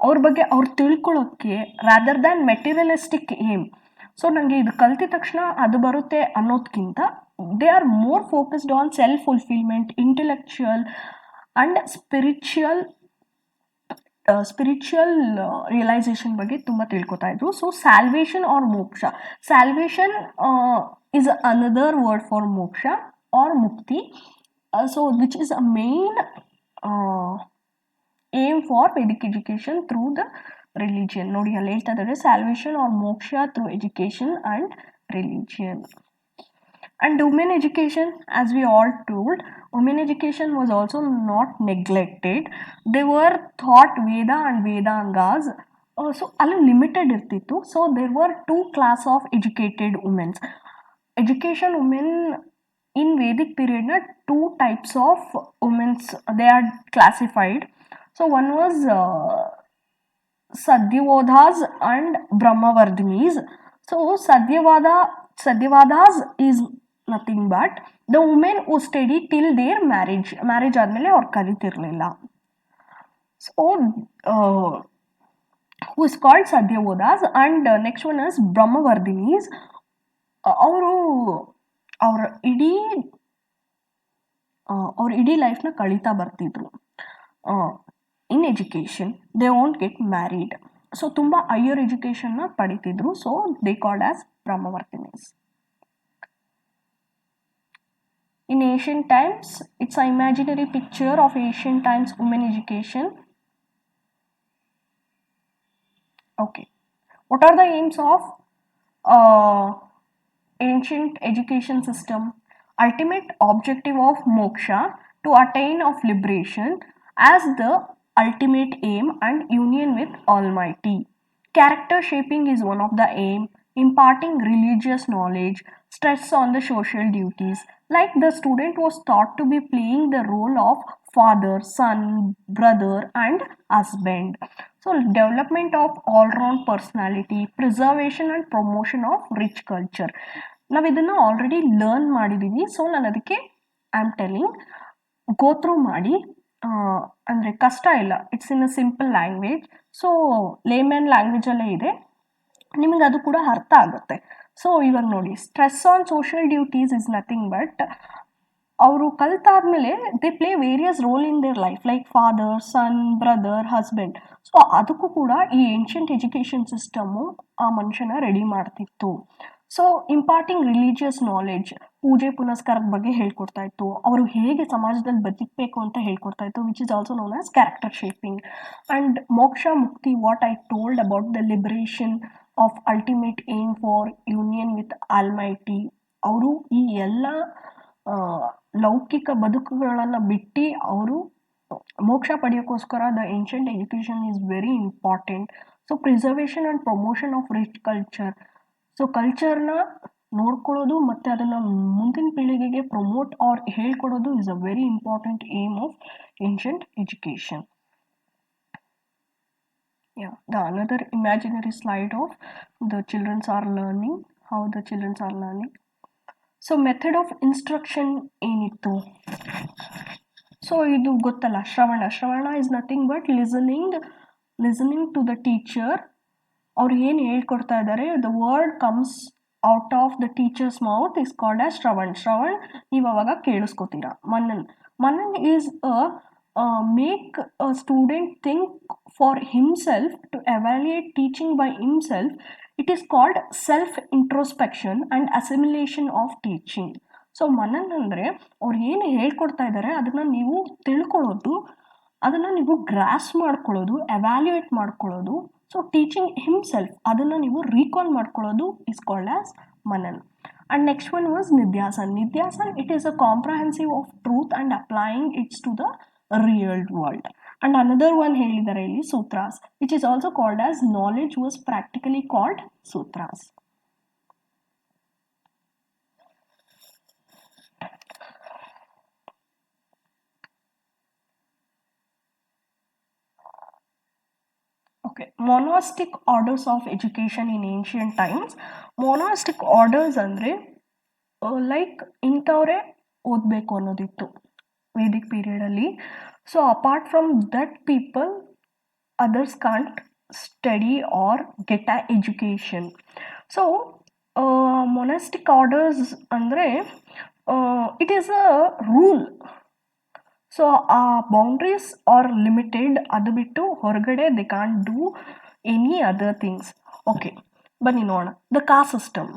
ಅವ್ರ ಬಗ್ಗೆ ಅವ್ರು ತಿಳ್ಕೊಳ್ಳೋಕ್ಕೆ rather than materialistic aim. So ನನಗೆ ಇದು ಕಲ್ತಿದ ತಕ್ಷಣ ಅದು ಬರುತ್ತೆ ಅನ್ನೋದಕ್ಕಿಂತ they are more focused on self-fulfillment, intellectual and spiritual realisation ಬಗ್ಗೆ ತುಂಬ ತಿಳ್ಕೊತಾ ಇದ್ರು. So salvation or moksha. Salvation is another word for moksha or mukti. So which is a main aim for Vedic education through the religion. ನೋಡಿ ಅಲ್ಲಿ ಹೇಳ್ತಾ ಇದ್ದಾರೆ salvation or ಮೋಕ್ಷ through education and religion. And women education, as we all told, women education was also not neglected. They were taught Veda and Vedangas. So allu limited irtittu. So there were two class of educated women. Education women in Vedic period na two types of women they are classified. So one was Sadhyavodhas and Brahmavardinis. So Sadhyavadas is nothing but the women who study till their marriage ಆದಮೇಲೆ ಅವ್ರು ಕಲಿತಿರಲಿಲ್ಲ. So who is called Sadhyavodas, and next one is Brahmavardinis. ಅವರು ಅವ್ರ ಇಡೀ ಲೈಫ್ನ ಕಳೀತಾ ಬರ್ತಿದ್ರು in education. They won't get married. So ತುಂಬ ಹೈಯರ್ ಎಜುಕೇಷನ್ನ ಪಡಿತಿದ್ರು. So they called as Brahmavardinis. In ancient times, it's an imaginary picture of ancient times women education. Okay, what are the aims of ancient education system? Ultimate objective of moksha, to attain of liberation as the ultimate aim and union with Almighty. Character shaping is one of the aim, imparting religious knowledge, stress on the social duties. Like the student was taught to be playing the role of father, son, brother and husband. So development of all-round personality, preservation and promotion of rich culture. ನಾವು ಇದನ್ನು already learn ಮಾಡಿದ್ದೀವಿ. So ನಾನು ಅದಕ್ಕೆ I am telling, go through ಮಾಡಿ. ಅಂದರೆ ಕಷ್ಟ ಇಲ್ಲ, it's in a simple language. So layman ಲ್ಯಾಂಗ್ವೇಜಲ್ಲೇ ಇದೆ, ನಿಮಗೆ ಅದು ಕೂಡ ಅರ್ಥ ಆಗುತ್ತೆ. ಸೊ ಇವಾಗ ನೋಡಿ, stress on social duties is nothing but, ಅವರು ಕಲ್ತಾದ್ಮೇಲೆ they play various role in their life, like father, son, brother, husband. So ಅದಕ್ಕೂ ಕೂಡ ಈ ಏನ್ಷಿಯಂಟ್ ಎಜುಕೇಷನ್ ಸಿಸ್ಟಮು ಆ ಮನುಷ್ಯನ ರೆಡಿ ಮಾಡ್ತಿತ್ತು. ಸೊ ಇಂಪಾರ್ಟಿಂಗ್ ರಿಲಿಜಿಯಸ್ ನಾಲೆಡ್ಜ್, ಪೂಜೆ ಪುನಸ್ಕಾರದ ಬಗ್ಗೆ ಹೇಳ್ಕೊಡ್ತಾ ಇತ್ತು, ಅವರು ಹೇಗೆ ಸಮಾಜದಲ್ಲಿ ಬದುಕಬೇಕು ಅಂತ ಹೇಳ್ಕೊಡ್ತಾ ಇತ್ತು, which is also known as character shaping. And moksha mukti, what I told about the liberation of ultimate aim for union with almighty. ಅವರು ಈ ಎಲ್ಲ ಲೌಕಿಕ ಬದುಕುಗಳನ್ನು ಬಿಟ್ಟು ಅವರು ಮೋಕ್ಷ ಪಡೆಯೋಕ್ಕೋಸ್ಕರ the ancient education is very important. So preservation and promotion of rich culture. So ಕಲ್ಚರ್ನ ನೋಡ್ಕೊಳ್ಳೋದು ಮತ್ತು ಅದನ್ನು ಮುಂದಿನ ಪೀಳಿಗೆಗೆ ಪ್ರಮೋಟ್ ಆರ್ ಹೇಳ್ಕೊಡೋದು is a very important aim of ancient education. Yeah, the another imaginary slide of the children are learning, how the children are learning. So method of instruction ಏನಿತ್ತು? So ಇದು ಗೊತ್ತಲ್ಲ, shravana is nothing but listening to the teacher. ಅವ್ರು ಏನು ಹೇಳ್ಕೊಡ್ತಾ ಇದ್ದಾರೆ, the word comes out of the teacher's mouth is called as shravan. ನೀವು ಅವಾಗ ಕೇಳಿಸ್ಕೊತೀರಾ. Manan is make a student think for himself, to evaluate teaching by himself. It is called self introspection and assimilation of teaching. So manan ಅಂದರೆ ಅವ್ರು ಏನು ಹೇಳ್ಕೊಡ್ತಾ ಇದ್ದಾರೆ ಅದನ್ನು ನೀವು ತಿಳ್ಕೊಳ್ಳೋದು, ಅದನ್ನು ನೀವು ಗ್ರಾಸ್ ಮಾಡ್ಕೊಳ್ಳೋದು, ಎವ್ಯಾಲ್ಯೂಯೇಟ್ ಮಾಡ್ಕೊಳ್ಳೋದು. ಸೊ ಟೀಚಿಂಗ್ ಹಿಮ್ಸೆಲ್ಫ್, ಅದನ್ನು ನೀವು ರೀಕಾಲ್ ಮಾಡ್ಕೊಳ್ಳೋದು is called as manan. And next one was nidhyasan. It is a comprehensive of truth and applying it's to the real world. And another one ಹೇಳಿದ್ದಾರೆ ಇಲ್ಲಿ sutras, which is also called as knowledge was practically called sutras. Okay, monastic orders of education in ancient times. Monastic orders ಅಂದರೆ like ಇಂಥವ್ರೆ ಓದಬೇಕು ಅನ್ನೋದಿತ್ತು Vedic ಪೀರಿಯಡಲ್ಲಿ. So apart from that people others can't study or get an education. So monastic orders ಅಂದರೆ it is a rule. So ಆ boundaries are limited, ಅದು ಬಿಟ್ಟು ಹೊರಗಡೆ they can't do any other things. Okay, ಬನ್ನಿ ನೋಡೋಣ. The caste system,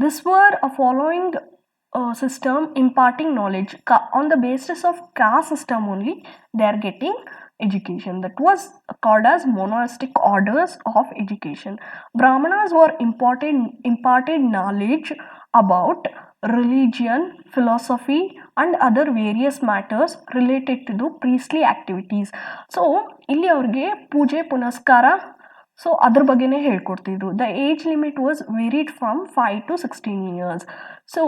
this var a following system imparting knowledge. On the basis of caste system only they are getting education. That was called as monastic orders of education. Brahmanas were imparted knowledge about religion, philosophy and other various matters related to the priestly activities. So ಇಲ್ಲಿ ಅವ್ರಿಗೆ ಪೂಜೆ ಪುನಸ್ಕಾರ, so ಅದ್ರ ಬಗ್ಗೆನೇ ಹೇಳ್ಕೊಡ್ತಿದ್ರು. The age limit was varied from 5 to 16 years. So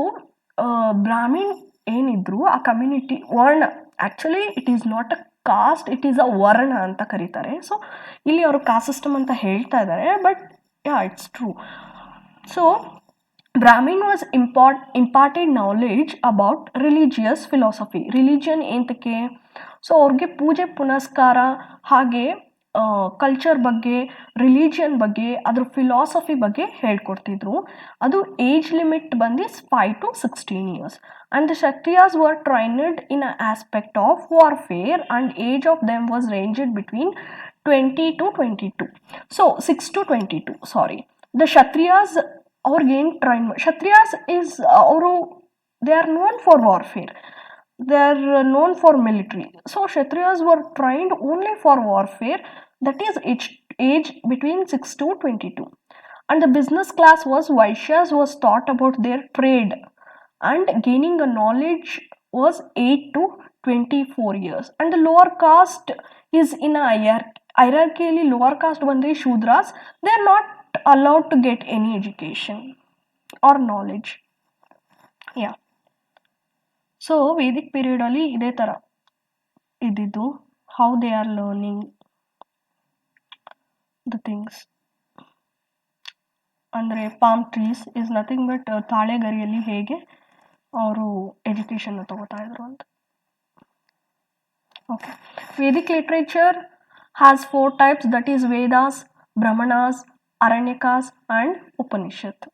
Brahmin ಏನಿದ್ರು ಆ community varna, actually it is not a caste, it is a varna ಅಂತ ಕರೀತಾರೆ. ಸೊ ಇಲ್ಲಿ ಅವರು ಕಾಸ್ಟ್ ಸಿಸ್ಟಮ್ ಅಂತ ಹೇಳ್ತಾ ಇದ್ದಾರೆ, but yeah it's true. So Brahmin was imported knowledge about religious philosophy. Religion ಎಂತಕ್ಕೆ? ಸೊ ಅವ್ರಿಗೆ ಪೂಜೆ ಪುನಸ್ಕಾರ ಹಾಗೆ ಕಲ್ಚರ್ ಬಗ್ಗೆ, ರಿಲಿಜಿಯನ್ ಬಗ್ಗೆ, ಅದ್ರ ಫಿಲಾಸಫಿ ಬಗ್ಗೆ ಹೇಳ್ಕೊಡ್ತಿದ್ರು. ಅದು ಏಜ್ ಲಿಮಿಟ್ ಬಂದು 5 to 16 years. And the Kshatriyas were trained in a aspect of warfare and age of them was ranged between 20 to 22. So 6 to 22, sorry. The Kshatriyas ಅವ್ರಿಗೇನು ಕ್ಷತ್ರಿಯಾಸ್ ಈಸ್ ಅವರು they are known for warfare, they are known for military. So Kshatriyas were trained only for warfare, that is age between 6 to 22. And the business class was Vaishyas was taught about their trade, and gaining the knowledge was 8 to 24 years. And the lower caste is in a hierarchically lower caste bandre Shudras, they are not allowed to get any education or knowledge. Yeah. So Vedic ಪೀರಿಯಡಲ್ಲಿ ಇದೇ ಥರ ಇದ್ದಿದ್ದು, how they are learning the things. ಅಂದರೆ palm trees is nothing but ತಾಳೆಗರಿಯಲ್ಲಿ ಹೇಗೆ ಅವರು ಎಜುಕೇಷನ್ನ ತಗೋತಾ ಇದ್ರು ಅಂತ. Okay, Vedic literature has 4 types, that is Vedas, Brahmanas, Aranyakas and Upanishad.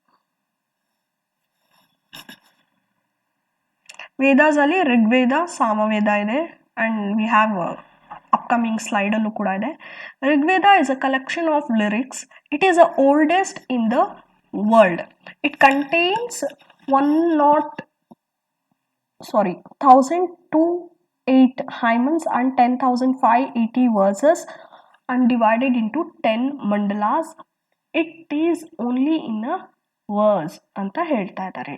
Vedas ಅಲ್ಲಿ ಋಗ್ವೇದ, ಸಾಮವೇದ ಇದೆ ಆ್ಯಂಡ್ ವಿ ಹ್ಯಾವ್ ಅಪ್ಕಮಿಂಗ್ ಸ್ಲೈಡಲ್ಲೂ ಕೂಡ ಇದೆ. Rigveda is a collection of lyrics. It is the oldest in the world. It contains 1028 hymns and 10,580 verses and divided into 10 mandalas. It is only in a verse ಅಂತ ಹೇಳ್ತಾ ಇದ್ದಾರೆ.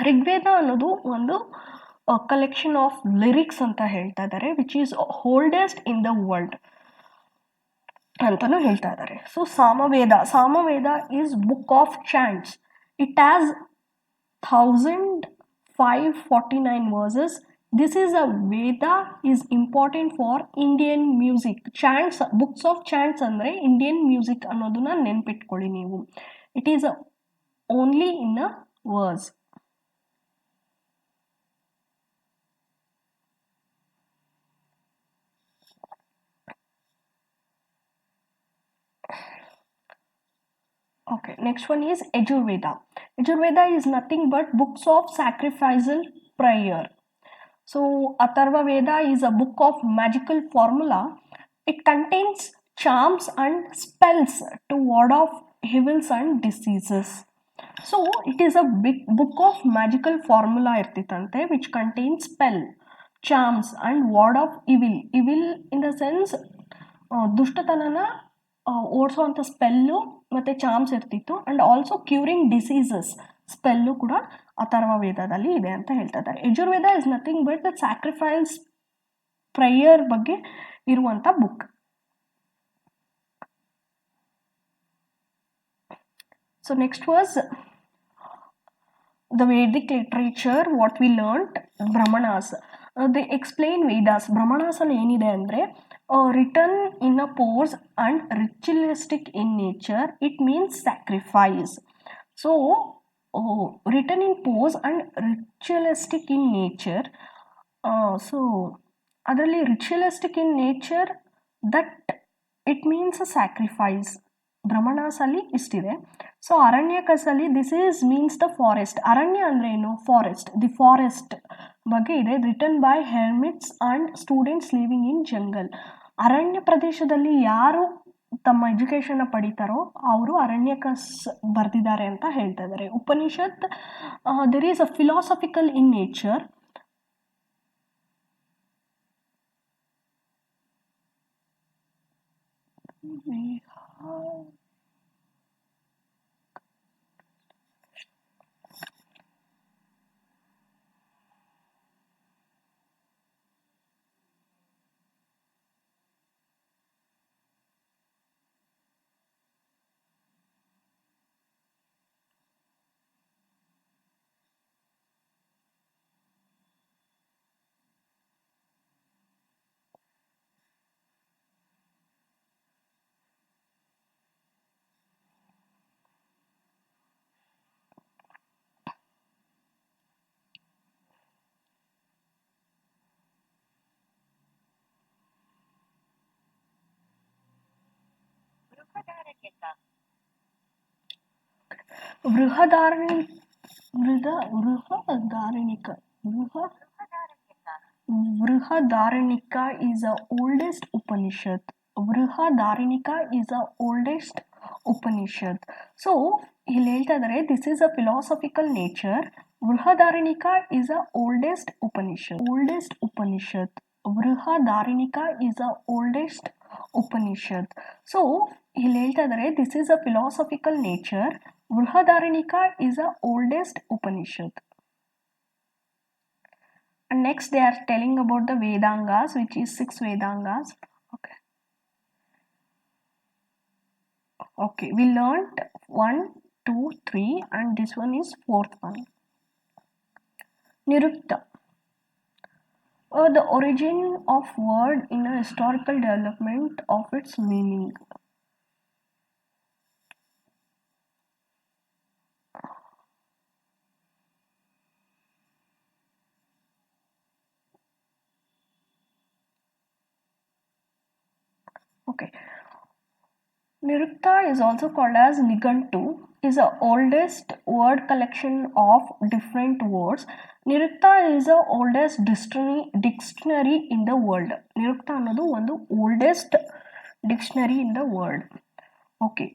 ಋಗ್ವೇದ ಅನ್ನೋದು ಒಂದು collection of lyrics ಅಂತ ಹೇಳ್ತಾ ಇದ್ದಾರೆ, which is oldest in the world ಅಂತಾನು ಹೇಳ್ತಾ ಇದ್ದಾರೆ. So Samaveda is book of chants. It has 1549 verses. This is a Veda is important for Indian music. Chants, books of chants ಅಂದರೆ ಇಂಡಿಯನ್ ಮ್ಯೂಸಿಕ್ ಅನ್ನೋದನ್ನ ನೆನ್ಪಿಟ್ಕೊಳ್ಳಿ ನೀವು. It is only in a verse. Okay, next one is Yajurveda. Yajurveda is nothing but books of sacrificial prayer. So Atharva Veda is a book of magical formula. It contains charms and spells to ward off evils and diseases. So it is a big book of magical formula irtitante, which contains spell, charms and ward off evil. Evil in the sense ದುಷ್ಟತನನ ಓಡಿಸೋವಂಥ spell ಮತ್ತು charms ಇರ್ತಿತ್ತು. And also curing diseases spell ಕೂಡ ಅಥರ್ವ ವೇದದಲ್ಲಿ ಇದೆ ಅಂತ ಹೇಳ್ತಾ ಇದ್ದಾರೆ. Yajurveda is nothing but the sacrifice prayer ಬಗ್ಗೆ ಇರುವಂಥ book. So next was the Vedic literature, what we learnt, Brahmanas. They explain Vedas. Brahmanas ಅಲ್ಲಿ ಏನಿದೆ ಅಂದರೆ written in a pose and ritualistic in nature. It means sacrifice. So written in pose and ritualistic in nature. So ಅದರಲ್ಲಿ ritualistic in nature, that it means a sacrifice. ಬ್ರಹ್ಮಣಾಸಲ್ಲಿ ಇಷ್ಟಿದೆ. So ಅರಣ್ಯಕಸಲ್ಲಿ this is means the forest. ಅರಣ್ಯ ಅಂದರೆ ಏನು? Forest. The forest ಬಗ್ಗೆ ಇದೆ. Written by hermits and students living in jungle. ಅರಣ್ಯ ಪ್ರದೇಶದಲ್ಲಿ ಯಾರು ತಮ್ಮ ಎಜುಕೇಷನ್ನ ಪಡಿತಾರೋ ಅವರು ಅರಣ್ಯಕಸ್ ಬರೆದಿದ್ದಾರೆ ಅಂತ ಹೇಳ್ತಾ ಇದ್ದಾರೆ. Upanishad, there is a philosophical in nature. Vrihadaranика is the oldest Upanishad. Vrihadaranика is the oldest Upanishad. So ಇಲ್ಲಿ ಹೇಳ್ತಾ ಇದ್ದಾರೆ this is a philosophical nature. Vrihadaranика is the oldest Upanishad. Oldest Upanishad. Vrihadaranика is the oldest Upanishad. So ಇಲ್ಲಿ ಹೇಳ್ತಾ ಇದ್ದಾರೆ this is a philosophical nature. Vrihadaranика is the oldest Upanishad. And next they are telling about the Vedangas, which is 6 Vedangas. Okay, we learnt 1, 2, 3 and this one is 4th one. Nirukta. The origin of word in a historical development of its meaning. Okay. Nirukta is also called as Nigantu, is the oldest word collection of different words. Nirukta is the oldest dictionary in the world. Nirukta ಅನ್ನೋದು ಒಂದು oldest dictionary in the world. Okay.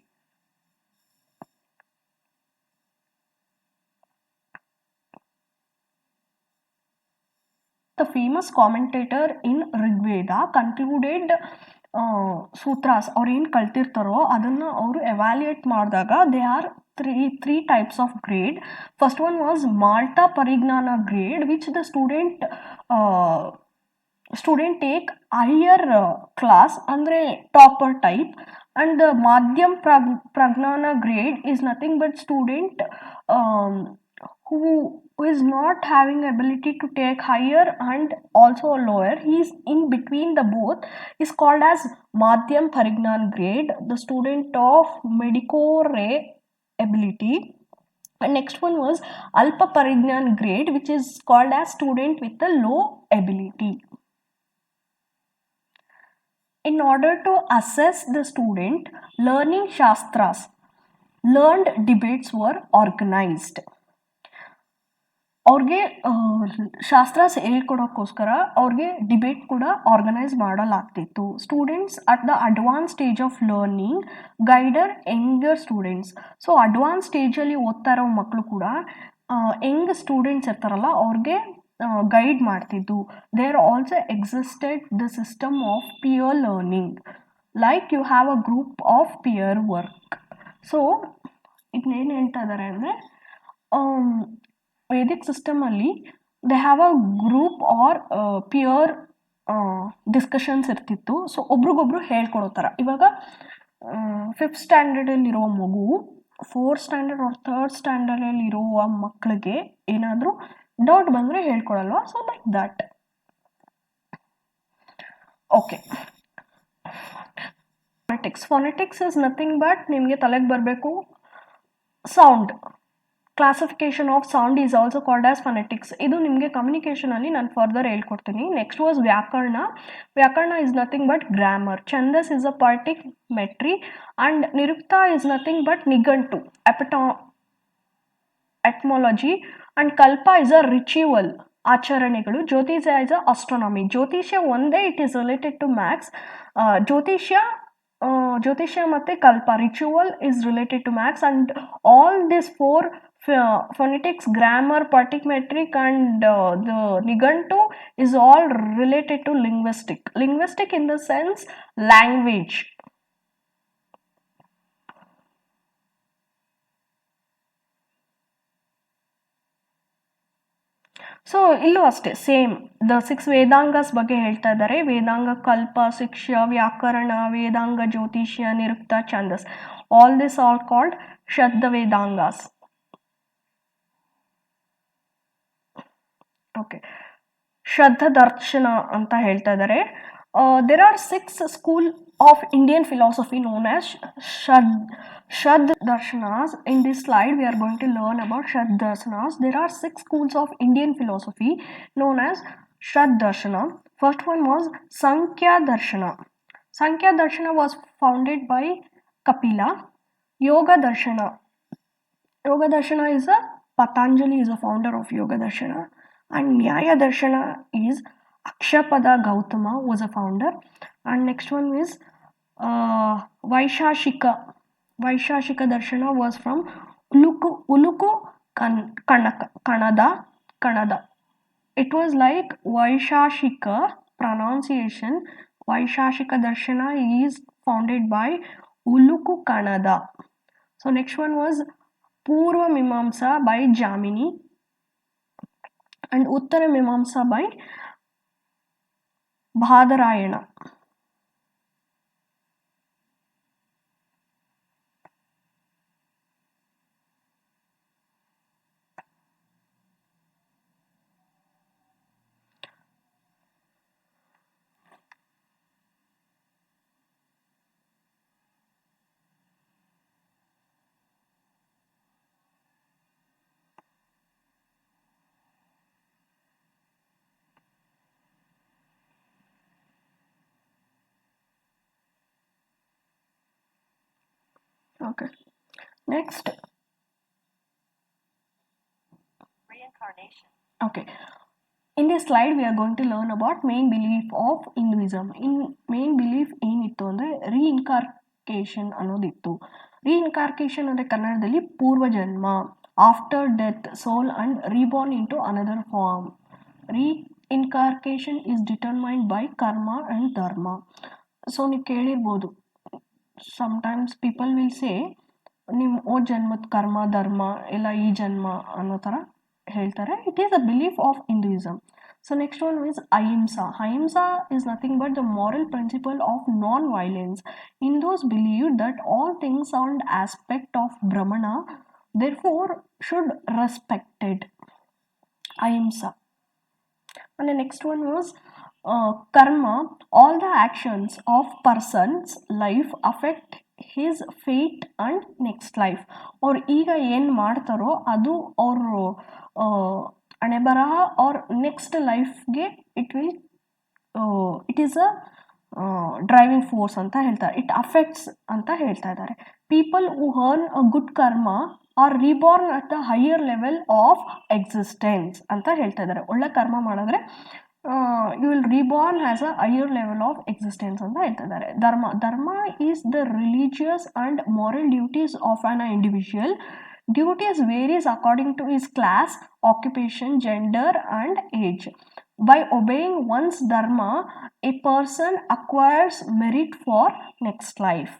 The famous commentator in Rigveda concluded sutras ಅವ್ರು ಏನು ಕಲ್ತಿರ್ತಾರೋ ಅದನ್ನು ಅವರು evaluate ಮಾಡಿದಾಗ they are three types of grade. First one was ಮಾಲ್ಟಾ ಪರಿಜ್ಞಾನ grade which the student take higher class ಅಂದರೆ topper type. And the Madhyam Pragnana grade is nothing but student who is not having ability to take higher and also lower. He is in between the both, is called as Madhyam Parignan grade, the student of medicore ability. And next one was Alpa Parignan grade, which is called as student with a low ability. In order to assess the student, learning shastras, learned debates were organized. ಅವ್ರಿಗೆ ಶಾಸ್ತ್ರಾಸ್ ಹೇಳ್ಕೊಡೋಕ್ಕೋಸ್ಕರ ಅವ್ರಿಗೆ debate ಕೂಡ organise ಮಾಡಲಾಗ್ತಿತ್ತು. Students at the advance stage of learning guider younger students. So advance ಸ್ಟೇಜಲ್ಲಿ ಓದ್ತಾ ಇರೋ ಮಕ್ಕಳು ಕೂಡ young students ಇರ್ತಾರಲ್ಲ ಅವ್ರಿಗೆ ಗೈಡ್ ಮಾಡ್ತಿದ್ದು. There also existed the system of peer learning, like you have a group of peer work. So ಇದನ್ನೇನು ಹೇಳ್ತಾ ಇದ್ದಾರೆ ಅಂದರೆ ವೇದಿಕ್ ಸಿಸ್ಟಮಲ್ಲಿ they have a group or peer discussions ಇರ್ತಿತ್ತು. ಸೊ ಒಬ್ರಿಗೊಬ್ರು ಹೇಳ್ಕೊಡೋ ಥರ. ಇವಾಗ 5th ಸ್ಟ್ಯಾಂಡರ್ಡಲ್ಲಿರೋ ಮಗು 4th ಸ್ಟ್ಯಾಂಡರ್ಡ್ ಆರ್ 3rd ಸ್ಟ್ಯಾಂಡರ್ಡಲ್ಲಿರುವ ಮಕ್ಕಳಿಗೆ ಏನಾದರೂ ಡೌಟ್ ಬಂದರೆ ಹೇಳ್ಕೊಡಲ್ವಾ? So like that. Okay. Phonetics is nothing but ನಿಮಗೆ ತಲೆಗೆ ಬರಬೇಕು sound. Classification of sound is also called as phonetics. ಇದು ನಿಮಗೆ ಕಮ್ಯುನಿಕೇಷನಲ್ಲಿ ನಾನು ಫರ್ದರ್ ಹೇಳ್ಕೊಡ್ತೀನಿ. Next was vyakarana. Vyakarana is nothing but grammar. Chhandas is a poetic metre and nirukta is nothing but ನಿಘಂಟು etymology and kalpa is a ritual ಆಚರಣೆಗಳು. Jyotishya is a astronomy. Jyotishya ಒಂದೇ, it is related to maths. Jyotishya ಮತ್ತು kalpa ritual is related to maths and all this 4 phonetics, grammar, poetic metric and the nigantu is all related to linguistic in the sense language. So ಇಲ್ಲೂ ಅಷ್ಟೇ same the 6 ವೇದಾಂಗಸ್ ಬಗ್ಗೆ ಹೇಳ್ತಾ ಇದ್ದಾರೆ. ವೇದಾಂಗ ಕಲ್ಪ, ಶಿಕ್ಷ್ಯ, Vyakarana, Vedanga, Jyotisha, Nirukta, Chhandas. All this are called shabda Vedangas. Okay. Shraddha Darshana ಅಂತ ಹೇಳ್ತಾ ಇದ್ದಾರೆ. There are 6 school of Indian philosophy known as Shraddha Darshanas. In this slide we are going to learn about Shraddha Darshanas. There are 6 schools of Indian philosophy known as Shraddha Darshana. First one was Sankhya Darshana. Sankhya Darshana was founded by Kapila. Yoga Darshana. Yoga Darshana is a Patanjali is a founder of Yoga Darshana. And Nyaya Darshana is Akshapada Gautama was a founder. And next one is Vaishashika Darshana was from Uluku Kannada. It was like Vaishashika pronunciation. Vaishashika Darshana is founded by Uluku Kannada. So next one was Purva Mimamsa by Jamini and Uttara Mimamsa by Bhadarayana. Okay. Next. Reincarnation. Okay. In this slide, we are going to learn about main belief of Hinduism. In main belief ಏನಿತ್ತು ಅಂದರೆ ರೀಇನ್ಕಾರ್ಕೇಷನ್ ಅನ್ನೋದಿತ್ತು. Reincarnation ಅಂದರೆ ಕನ್ನಡದಲ್ಲಿ ಪೂರ್ವಜನ್ಮ, after death soul and reborn into another form. Reincarnation is determined by karma and dharma. So ನೀವು ಕೇಳಿರ್ಬೋದು, sometimes people will say ನಿಮ್ಮ ಜನ್ಮದ ಕರ್ಮ ಧರ್ಮ ಎಲ್ಲ ಈ ಜನ್ಮ ಅನ್ನೋ ಥರ ಹೇಳ್ತಾರೆ. It is a belief of Hinduism. So next one is ahimsa. Ahimsa is nothing but the moral principle of non-violence. Hindus believe that all things are an aspect of Brahmana, therefore should respected. Ahimsa. And the next one was karma. All the actions of person's life affect his fate and next life. Or ಈಗ ಏನು ಮಾಡ್ತಾರೋ ಅದು ಅವರು ಹಣೆ ಬರಹ or next ಲೈಫ್ಗೆ it is a driving force ಅಂತ ಹೇಳ್ತಾರೆ. ಇಟ್ ಅಫೆಕ್ಟ್ಸ್ ಅಂತ ಹೇಳ್ತಾ ಇದ್ದಾರೆ. People who earn a good karma are reborn at the higher level of existence ಅಂತ ಹೇಳ್ತಾ ಇದ್ದಾರೆ. ಒಳ್ಳೆ ಕರ್ಮ ಮಾಡಿದ್ರೆ you will reborn as a higher level of existence ಅಂತ ಹೇಳ್ತಾ ಇದ್ದಾರೆ. Dharma is the religious and moral duties of an individual. Duties varies according to his class, occupation, gender and age. By obeying one's dharma, a person acquires merit for next life.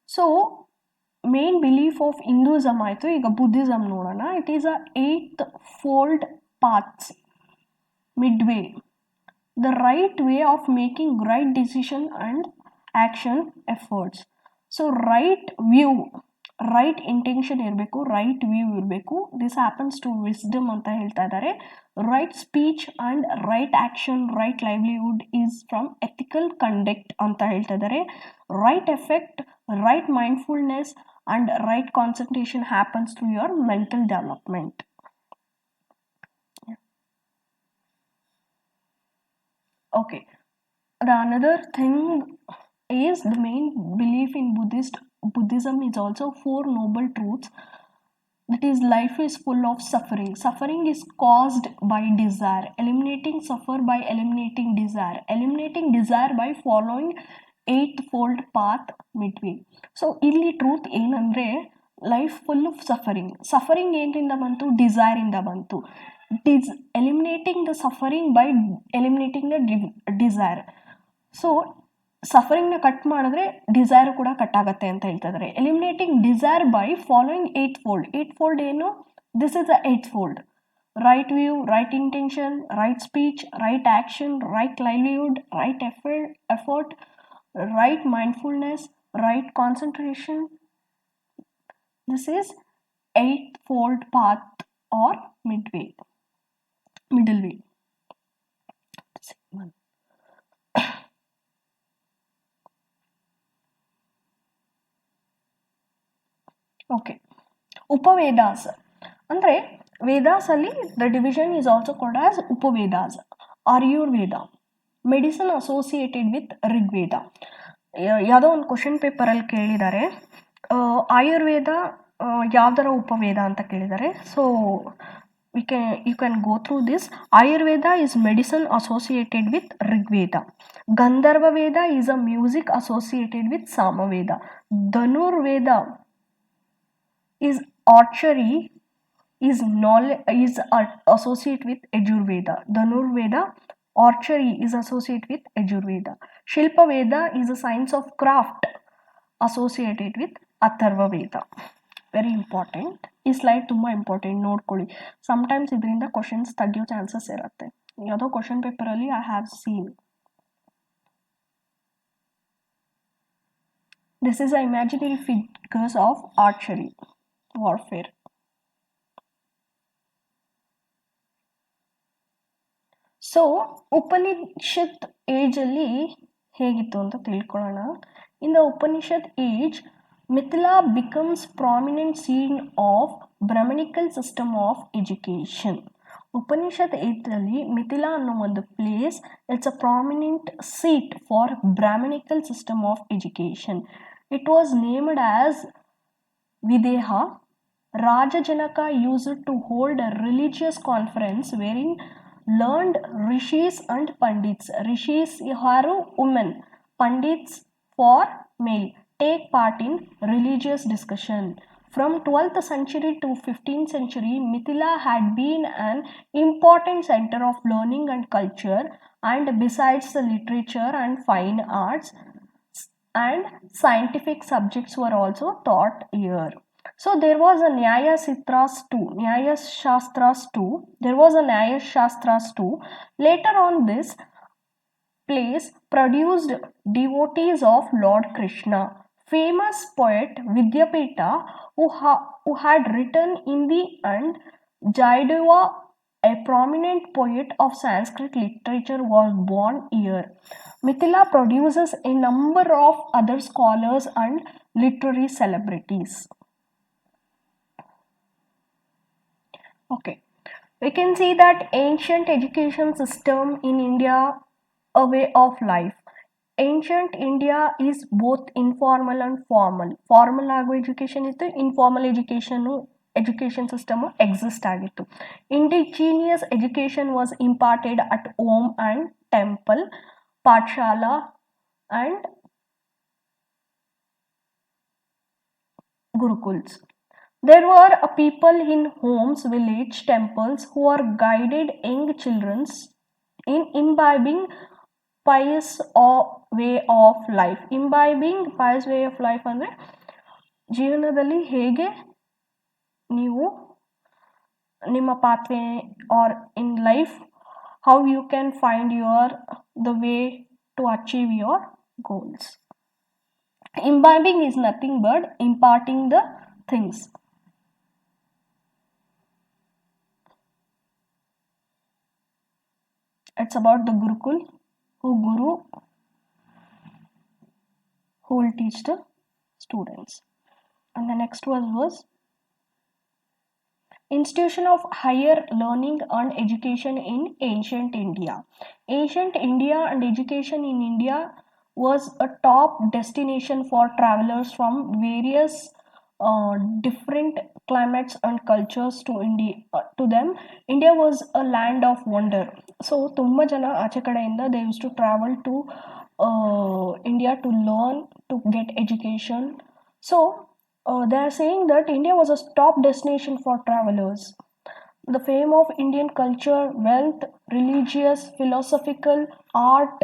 So, main belief of Hinduism ಆಯಿತು. ಈಗ Buddhism ನೋಡೋಣ. It is a 8th-fold paths, midway. The right way of making right decision and action efforts. So right view, right intention ಇರಬೇಕು, right view ಇರಬೇಕು. This happens to wisdom ಅಂತ ಹೇಳ್ತಾ ಇದ್ದಾರೆ. Right speech and right action, right livelihood is from ethical conduct ಅಂತ ಹೇಳ್ತಾ ಇದ್ದಾರೆ. Right effect, right mindfulness and right concentration happens to your mental development. Okay, the another thing is the main belief in Buddhism is also 4 noble truths. That is, life is full of suffering. Suffering is caused by desire. Eliminating suffer by eliminating desire. Eliminating desire by following 8th-fold path midway. So ಇಲ್ಲಿ truth ಏನಂದರೆ life full of suffering. Suffering ಏನಿಂದ ಬಂತು? ಡಿಸೈರಿಂದ ಬಂತು. Eliminating the suffering by eliminating the desire. So ಸಫರಿಂಗ್ನ cut ಮಾಡಿದ್ರೆ desire ಕೂಡ cut ಆಗುತ್ತೆ ಅಂತ ಹೇಳ್ತಾ ಇದ್ದಾರೆ. Eliminating desire by following 8th-fold. 8th-fold ಏನು? This is the 8th-fold. Right view, right intention, right speech, right action, right livelihood, right effort, right mindfulness, right concentration. This is 8th-fold path or midway, middle way. Okay, Upavedas ಅಂದರೆ ವೇದಾಸಲ್ಲಿ the division is also called as Upavedas. Ayurveda, medicine associated with Rigveda. ಯಾವುದೋ ಒಂದು question ಪೇಪರಲ್ಲಿ ಕೇಳಿದ್ದಾರೆ, ಆಯುರ್ವೇದ ಯಾವ್ದರ ಉಪವೇದ ಅಂತ ಕೇಳಿದ್ದಾರೆ. So you can go through this. Ayurveda is medicine associated with Rigveda. Gandharva Veda is a music associated with Samaveda. Dhanurveda is archery, is associated with Yajurveda. Dhanurveda, archery is associated with Yajurveda. Shilpa Veda is a science of craft associated with Atharva Veda. Very important. ಈ slide ತುಂಬ important, ನೋಡ್ಕೊಳ್ಳಿ. Sometimes ಇದರಿಂದ questions ತೆಗಿಯೋ chances ಇರುತ್ತೆ. ಯಾವುದೋ question ಪೇಪರಲ್ಲಿ I have seen. This is a imaginary figures of archery warfare. So Upanishad ಏಜಲ್ಲಿ ಹೇಗಿತ್ತು ಅಂತ ತಿಳ್ಕೊಳ್ಳೋಣ. In the Upanishad age, Mithila becomes prominent scene of Brahmanical system of education. Upanishad 8ರಲ್ಲಿ ಮಿಥಿಲಾ ಅನ್ನೋ ಒಂದು place it's a prominent seat for Brahmanical system of education. It was named as Videha. Raja Janaka used to hold a religious conference wherein learned rishis and pandits. Rishis are women, pandits for male, take part in religious discussion. From 12th century to 15th century, Mithila had been an important center of learning and culture, and besides the literature and fine arts and scientific subjects were also taught here. So there was a Nyaya Sitras too, Nyaya Shastras too. There was a Nyaya Shastras too. Later on, this place produced devotees of Lord Krishna. Famous poet Vidyapita, who had written Hindi and Jaidava, a prominent poet of Sanskrit literature, was born here. Mithila produces a number of other scholars and literary celebrities. Okay, we can see that ancient education system in India, a way of life. Ancient India is both informal and formal. Formal ಆಗೋ education ಇತ್ತು, informal education system exist ಆಗಿತ್ತು. Indigenous education was imparted at home and temple, pathshala and gurukuls. There were a people in homes, village, temples who are guided young children in imbibing pious way of life. Imbibing pious way of life ಅಂದರೆ ಜೀವನದಲ್ಲಿ ಹೇಗೆ ನೀವು ನಿಮ್ಮ pathway are in life, how you can find the way to achieve your goals. Imbibing is nothing but imparting the things. It's about the Gurukul, who will teach the students. And the next was institution of higher learning and education in ancient India. Ancient India and education in India was a top destination for travelers from various different climates and cultures to India. To them, India was a land of wonder. So ತುಂಬಾ ಜನ ಆಚೆ ಕಡೆಯಿಂದ they used to travel to India to learn, to get education. So they are saying that India was a top destination for travelers. The fame of Indian culture, wealth, religious, philosophical, art,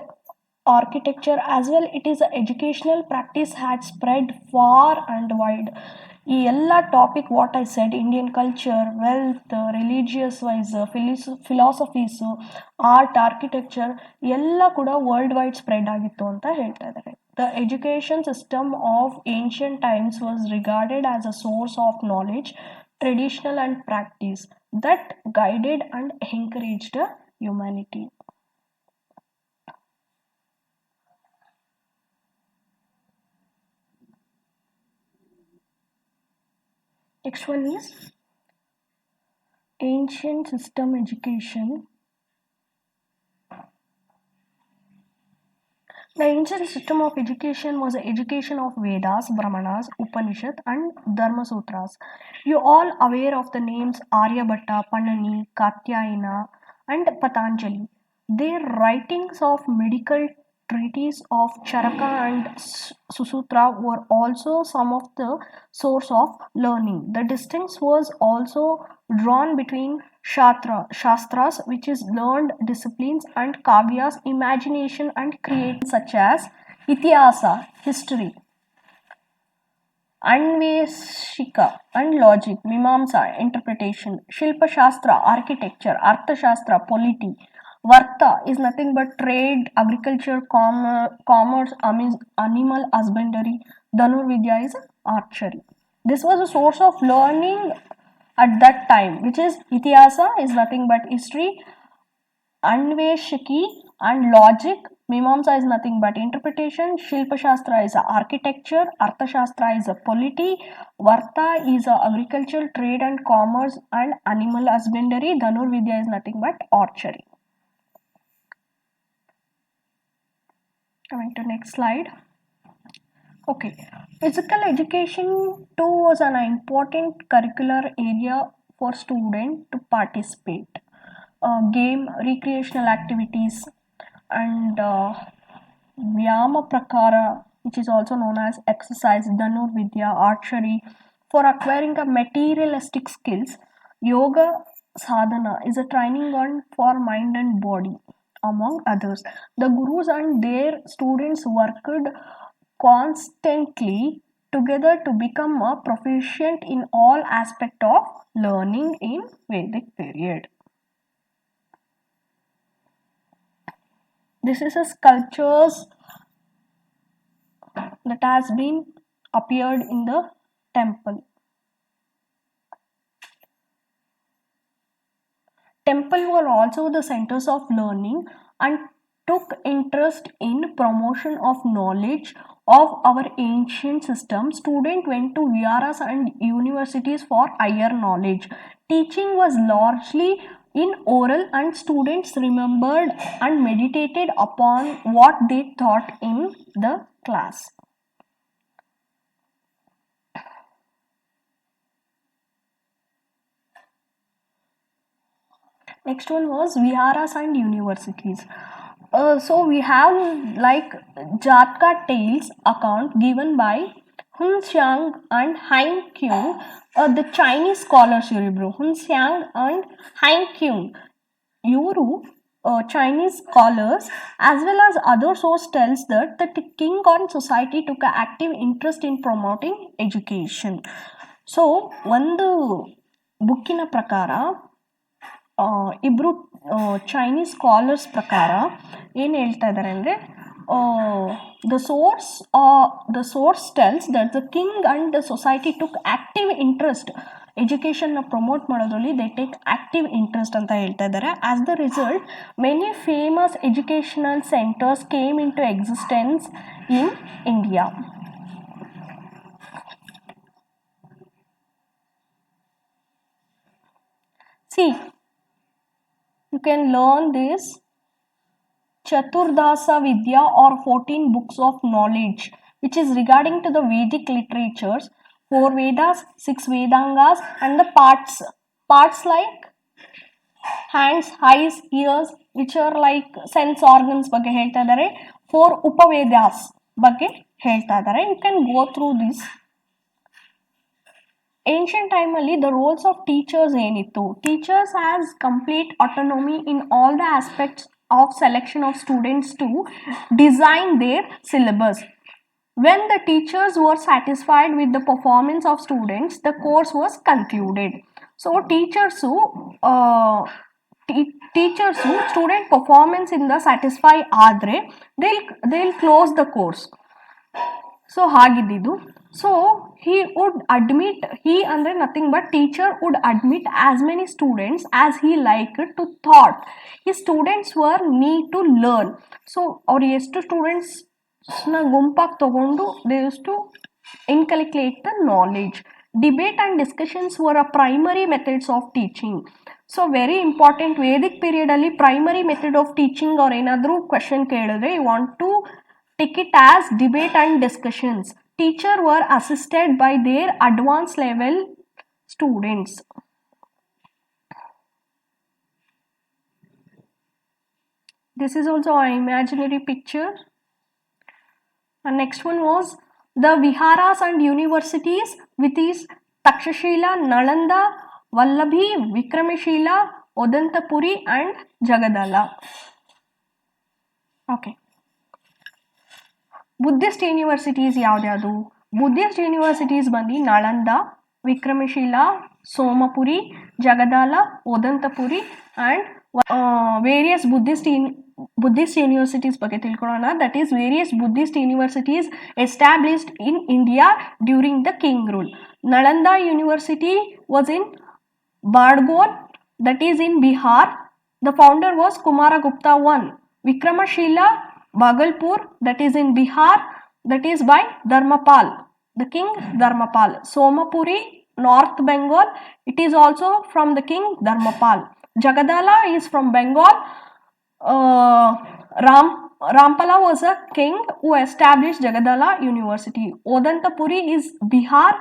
architecture, as well it is a educational practice had spread far and wide. ಈ ಎಲ್ಲ topic what I said, Indian culture, wealth, religious wise, philosophies, art, architecture ಎಲ್ಲ ಕೂಡ world wide spread ಆಗಿತ್ತು ಅಂತ ಹೇಳ್ತಾ ಇದ್ದಾರೆ. The education system of ancient times was regarded as a source of knowledge, traditional and practice that guided and encouraged humanity. Next one is ancient system education. The ancient system of education was the education of Vedas, Brahmanas, Upanishad and Dharma Sutras. You all aware of the names Aryabhatta, Panani, Katyayana and Patanjali. Their writings of medical treaties of Charaka and Susutra were also some of the source of learning. The distance was also drawn between Shastras, which is learned disciplines, and Kavyas, imagination and creativity, such as Ityasa, history, Anveshika and logic, Mimamsa, interpretation, Shilpa Shastra, architecture, Artha Shastra, polity, Varta is nothing but trade, agriculture, commerce, animal husbandry, Dhanurvidya is archery. This was a source of learning at that time, which is Ityasa is nothing but history, Anveshaki and logic. Mimamsa is nothing but interpretation. Shilpa Shastra is architecture. Artha Shastra is polity. Varta is agriculture, trade and commerce and animal husbandry. Dhanur Vidya is nothing but archery. Coming to next slide. Okay, physical education too was an important curricular area for students to participate. Game, recreational activities, and Vyama Prakara, which is also known as exercise, Dhanur Vidya, archery, for acquiring a materialistic skills. Yoga sadhana is a training on for mind and body, among others. The gurus and their students worked constantly together to become a proficient in all aspect of learning in Vedic period. This is a sculptures that has been appeared in the temple. Temple were also the centers of learning and took interest in promotion of knowledge of our ancient system. Students went to viharas and universities for higher knowledge. Teaching was largely in oral and students remembered and meditated upon what they taught in the class. Next one was viharas and universities. So we have like Jatka Tales account given by Hun Xiang and Hein Kyung, the Chinese scholars bro. Hun Xiang and Hein Kyung, Chinese scholars as well as other source tells that the king and society took an active interest in promoting education. So ಒಂದು ಬುಕ್ಕಿನ ಪ್ರಕಾರ ಇಬ್ಬರು Chinese scholars ಪ್ರಕಾರ ಏನು ಹೇಳ್ತಾ ಇದ್ದಾರೆ ಅಂದರೆ the source tells that the king and the society took active interest ಎಜುಕೇಷನ್ನ promote ಮಾಡೋದ್ರಲ್ಲಿ ದೇ ಟೇಕ್ ಆಕ್ಟಿವ್ ಇಂಟ್ರೆಸ್ಟ್ ಅಂತ ಹೇಳ್ತಾ ಇದ್ದಾರೆ. As the result many famous educational centres came in to existence in India. See, you can learn this Chaturdasa Vidya or 14 books of knowledge, which is regarding to the Vedic literatures, 4 Vedas, 6 Vedangas, and the parts like hands, eyes, ears, which are like sense organs ಬಗ್ಗೆ ಹೇಳ್ತಾ ಇದ್ದಾರೆ. 4 Upavedas ಬಗ್ಗೆ ಹೇಳ್ತಾ ಇದ್ದಾರೆ. You can go through this. Ancient time ಅಲ್ಲಿ the roles of teachers ಏನಿತ್ತು? Teachers has complete autonomy in all the aspects of selection of students to design their syllabus. When the teachers were satisfied with the performance of students, the course was concluded. So teachers who student performance in the satisfy ಆದರೆ they'll close the course. So ಹಾಗಿದ್ದಿದ್ದು. So he ಅಂದರೆ nothing but teacher would admit as many students as he liked to thought. His students were need to learn. So ಅವ್ರು ಎಷ್ಟು ಸ್ಟೂಡೆಂಟ್ಸ್ನ ಗುಂಪಾಗಿ ತಗೊಂಡು they used to inculcate the knowledge. Debate and discussions were a primary methods of teaching. So very important, Vedic period ಅಲ್ಲಿ primary method of teaching or ಏನಾದರೂ question ಕೇಳಿದ್ರೆ you want to take it as debate and discussions. Teachers were assisted by their advanced level students. This is also an imaginary picture. And next one was the viharas and universities, which is Takshashila, Nalanda, Vallabhi, Vikramashila, Odantapuri and Jagadala. Okay. Buddhist universities ಯಾವ್ದ್ಯಾವುದು? Buddhist universities ಬಂದು Nalanda, ವಿಕ್ರಮಶಿಲ, ಸೋಮಪುರಿ, ಜಗದಾಲ, ಓದಂತಪುರಿ and various Buddhist universities ಬಗ್ಗೆ ತಿಳ್ಕೊಳ್ಳೋಣ. That is various Buddhist universities established in India during the king rule. Nalanda University was in Badgol, that is in Bihar. The founder was Kumaragupta I. Vikramashila, Bhagalpur, that is in Bihar, that is by Dharmapal, the king Dharmapal. Somapuri, North Bengal, it is also from the king Dharmapal. Jagadala is from Bengal. Rampala was a king who established Jagadala University. Odantapuri is Bihar.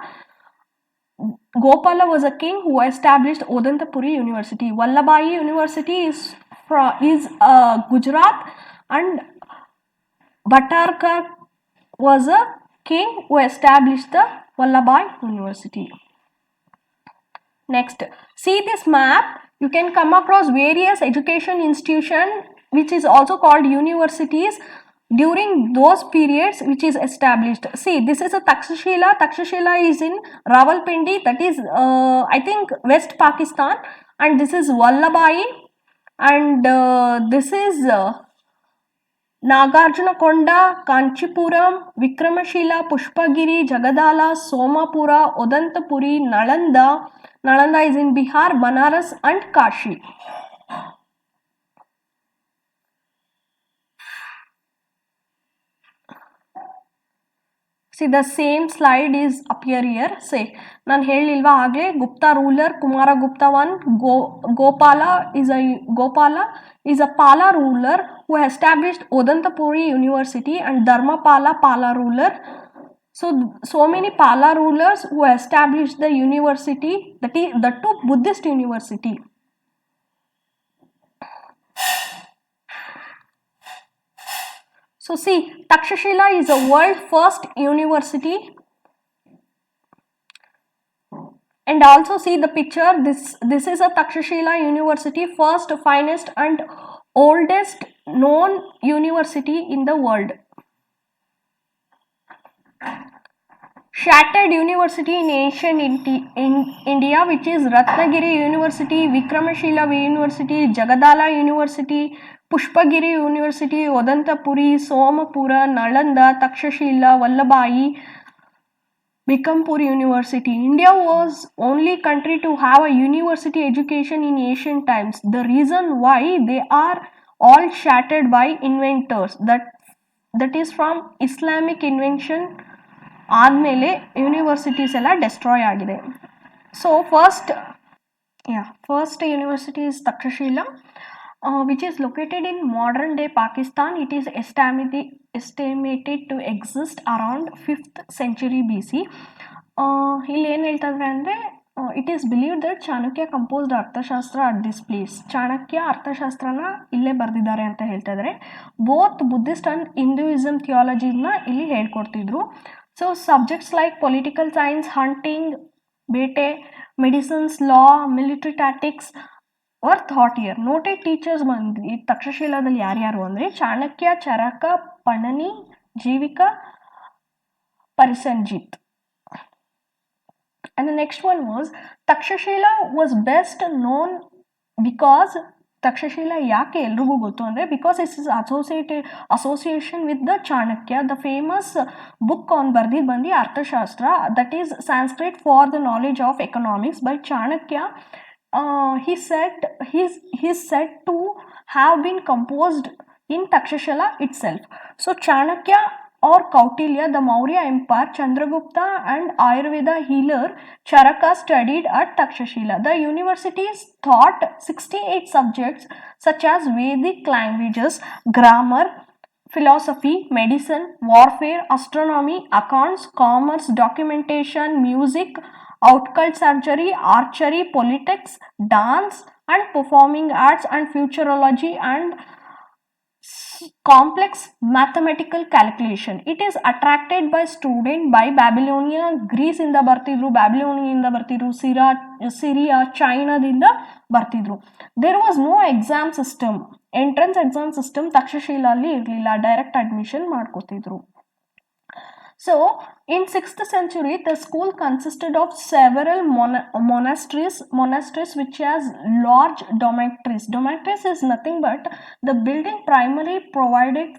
Gopala was a king who established Odantapuri University. Vallabhai University is Gujarat, and Bhattarkar was a king who established the Vallabhai University. Next, see this map. You can come across various education institutions which is also called universities during those periods which is established. See, this is a Takshashila. Takshashila is in Rawalpindi, that is I think West Pakistan, and this is Vallabhai, and this is Nagarjunakonda, Kanchipuram, Vikramashila, Pushpagiri, Jagadala, Somapura, Odantapuri, Nalanda. Nalanda is in Bihar, Banaras and Kashi. See, the same slide is appear here. Say, nan helilva agle Gupta ruler Kumaragupta I. Gopala is a Pala ruler who established Odantapuri University, and Dharmapala Pala ruler. So many Pala rulers who established the university, that is the two Buddhist university. So see, Takshashila is the world's first university. And also see the picture, this is a Takshashila University, first, finest and oldest known university in the world. Shattered university in ancient India, which is Ratnagiri University, Vikramashila University, Jagadala University, Pushpagiri University, Odantapuri, Somapura, Nalanda, Takshashila, Vallabhai, Bikampur University. India was only country to have a university education in ancient times. The reason why they are all shattered by inventors, that is from Islamic invention ಆದಮೇಲೆ universities ಎಲ್ಲ destroy ಆಗಿದೆ. So first university is Takshashila, which is located in modern day Pakistan. It is estimated to exist around 5th century BC. ಇಲ್ಲಿ ಏನು ಹೇಳ್ತಾರೆ ಅಂದರೆ, it is believe that Chanakya composed ಅರ್ಥಶಾಸ್ತ್ರ at this place. Chanakya ಅರ್ಥಶಾಸ್ತ್ರನ ಇಲ್ಲೇ ಬರೆದಿದ್ದಾರೆ ಅಂತ ಹೇಳ್ತಾ ಇದ್ದಾರೆ. ಬೋತ್ ಬುದ್ಧಿಸ್ಟ್ ಆ್ಯಂಡ್ ಹಿಂದೂಯಿಸಮ್ ಥಿಯಾಲಜಿನ ಇಲ್ಲಿ ಹೇಳ್ಕೊಡ್ತಿದ್ರು. So subjects like political science, hunting, bete, medicines, law, military tactics were taught here. Noted teachers ಬಂದು ತಕ್ಷಶಿಲಾದಲ್ಲಿ ಯಾರ್ಯಾರು ಅಂದರೆ ಚಾಣಕ್ಯ, ಚರಕ, ಪಣನಿ, Jeevika, ಪರಿಸಂಜಿತ್. And the next one was Takshashila was best known because Takshashila ಯಾಕೆ ಎಲ್ರಿಗೂ ಗೊತ್ತು ಅಂದರೆ because it's is association with the Chanakya. The famous book on ಬಂದು ಅರ್ಥಶಾಸ್ತ್ರ, that is Sanskrit for the knowledge of economics by Chanakya. he said to have been composed in Takshashila itself. So Chanakya or Kautilya, the Maurya Empire, Chandragupta and Ayurveda healer Charaka studied at Takshashila. The universities taught 68 subjects such as Vedic languages, grammar, philosophy, medicine, warfare, astronomy, accounts, commerce, documentation, music, occult surgery, archery, politics, dance and performing arts, and futurology and complex mathematical calculation. It is attracted by student by Babylonia, Greece ಇಂದ ಬರ್ತಿದ್ರು, ಬ್ಯಾಬಿಲೋನಿಯಿಂದ ಬರ್ತಿದ್ರು, Syria, ಚೈನಾದಿಂದ ಬರ್ತಿದ್ರು. There was no exam system, entrance exam system ತಕ್ಷಶಿಲಲ್ಲಿ ಇರಲಿಲ್ಲ, direct admission ಮಾಡ್ಕೋತಿದ್ರು. So in 6th century the school consisted of several monasteries which has large dormitories. Dormitories is nothing but the building primarily provided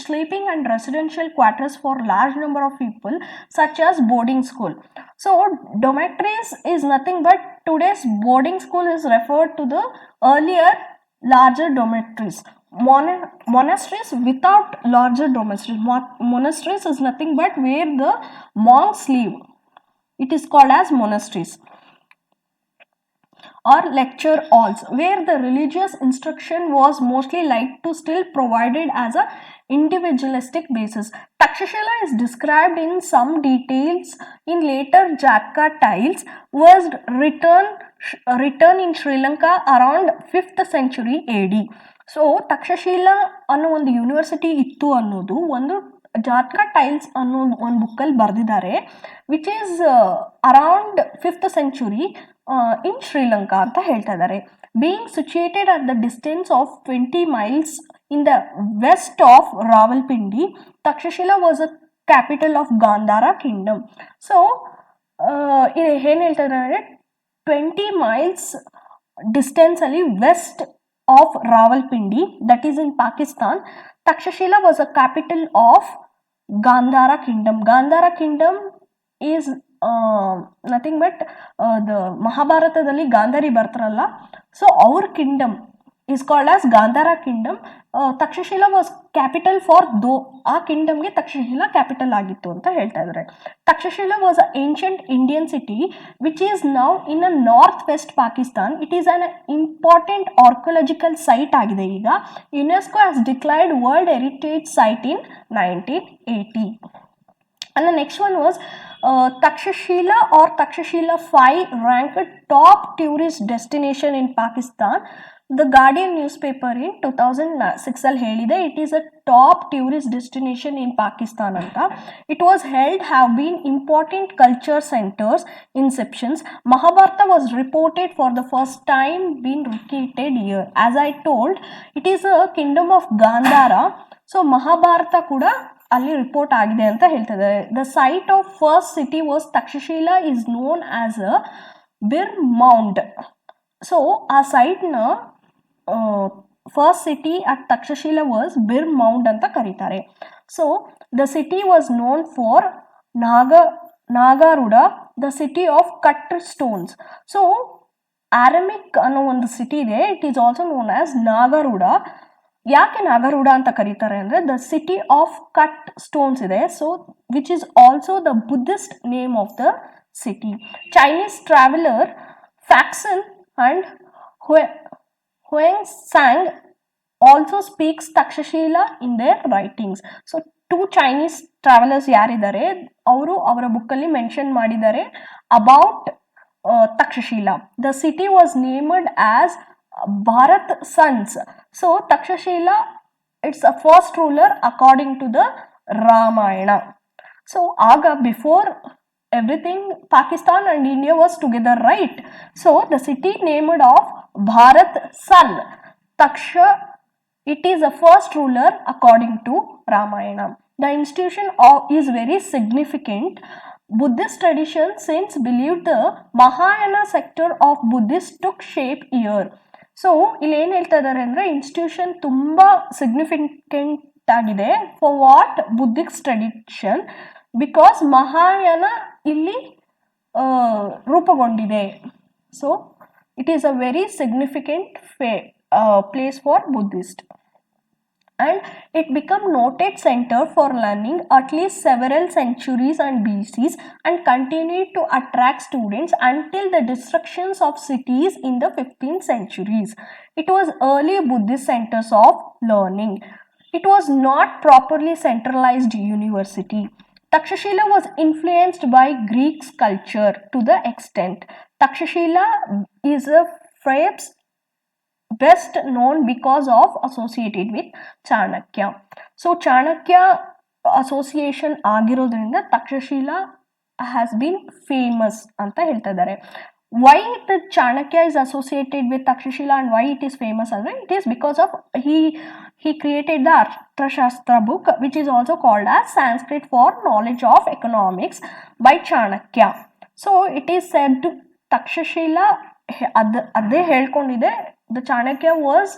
sleeping and residential quarters for large number of people, such as boarding school. So dormitories is nothing but today's boarding school is referred to the earlier larger dormitories. Monasteries without larger dormitories. Monasteries is nothing but where the monks live. It is called as monasteries. Or lecture halls, where the religious instruction was mostly like to still provided as a individualistic basis. Takshashila is described in some details in later Jatka tiles, was written in Sri Lanka around 5th century AD. So Takshashila ಅನ್ನೋ ಒಂದು university ಇತ್ತು ಅನ್ನೋದು ಒಂದು ಜಾತ್ಕಾ tiles ಅನ್ನೋ ಒಂದು ಬುಕ್ಕಲ್ಲಿ ಬರೆದಿದ್ದಾರೆ, which is around 5th century ಇನ್ ಶ್ರೀಲಂಕಾ ಅಂತ ಹೇಳ್ತಾ ಇದ್ದಾರೆ. Being situated at the distance of 20 miles in the west of Rawalpindi, Takshashila was a capital of Gandhara kingdom. So ಏನು ಹೇಳ್ತಾ ಇದ್ದಾರೆ, 20 miles ಡಿಸ್ಟೆನ್ಸ್ ಅಲ್ಲಿ West of Rawalpindi, that is in Pakistan, Takshashila was a capital of Gandhara kingdom. Gandhara kingdom is nothing but the Mahabharatadalli Gandhari ಬರ್ತಾರಲ್ಲ, so our kingdom is called as Gandhara kingdom. Takshashila was capital for ಆ ಕಿಂಗ್ಡಮ್ಗೆ Takshashila capital ಆಗಿತ್ತು ಅಂತ ಹೇಳ್ತಾ ಇದ್ದಾರೆ. Takshashila was an ancient Indian city which is now in a northwest Pakistan. It is an important archaeological site ಆಗಿದೆ ಈಗ. UNESCO has declared World Heritage Site in 1980. And the next one was Takshashila or Takshashila 5 ranked top tourist destination in Pakistan. The Guardian newspaper in 2006 ಅಲ್ಲಿ ಹೇಳಿದೆ, it is a top tourist destination in Pakistan ಅಂತ. It was held have been important culture centers inceptions. Mahabharata was reported for the first time being located here. As I told, it is a kingdom of Gandhara. So Mahabharata ಕೂಡ ಅಲ್ಲಿ report ಆಗಿದೆ ಅಂತ ಹೇಳ್ತಿದ್ದಾರೆ. The site of first city was Takshashila is known as a Bhir mound. So ಆ ಸೈಟ್ನ first city at Takshashila was Bhir mound ಅಂತ ಕರೀತಾರೆ. So the city was known for Nagaruda, the city of cut stones. So Aramaic ಅನ್ನೋ ಒಂದು ಸಿಟಿ ಇದೆ, it is also known as Nagaruda. ಯಾಕೆ ನಾಗಾರುಡ ಅಂತ ಕರೀತಾರೆ ಅಂದರೆ the city of cut stones ಇದೆ, so which is also the Buddhist name of the city. Chinese traveller Faxian and Hiuen Tsang also speaks Takshashila in their writings. So 2 Chinese travellers ಯಾರಿದ್ದಾರೆ ಅವರು ಅವರ ಬುಕ್ಕಲ್ಲಿ mention ಮಾಡಿದ್ದಾರೆ about Takshashila. The city was named as Bharat sons. So Takshashila, it's a first ruler according to the Ramayana. So aga before everything Pakistan and India was together, right? So the city named of Bharat son Taksha, it is a first ruler according to Ramayana. The institution is very significant. Buddhist tradition since believed the Mahayana sector of Buddhist took shape here. So ಇಲ್ಲಿ ಏನು ಹೇಳ್ತಾ ಇದ್ದಾರೆ ಅಂದರೆ institution ತುಂಬ significant ಆಗಿದೆ for what Buddhist tradition, because Mahayana ಇಲ್ಲಿ ರೂಪುಗೊಂಡಿದೆ. So it is a very significant place for Buddhist. And it became noted center for learning at least several centuries and BCs and continued to attract students until the destructions of cities in the 15th centuries. It was early Buddhist centers of learning. It was not properly centralized university. Takshashila was influenced by Greek culture to the extent. Takshashila is a phrase best known because of associated with Chanakya. So Chanakya association ಆಗಿರೋದ್ರಿಂದ Takshashila has been famous ಅಂತ ಹೇಳ್ತಾ ಇದ್ದಾರೆ. Why the Chanakya is associated with Takshashila and why it is famous ಅಂದ್ರೆ it is because of he created the Arthashastra book, which is also called as Sanskrit for knowledge of economics by Chanakya. So it is said to Takshashila ಅದೇ ಹೇಳ್ಕೊಂಡಿದೆ the Chanakya was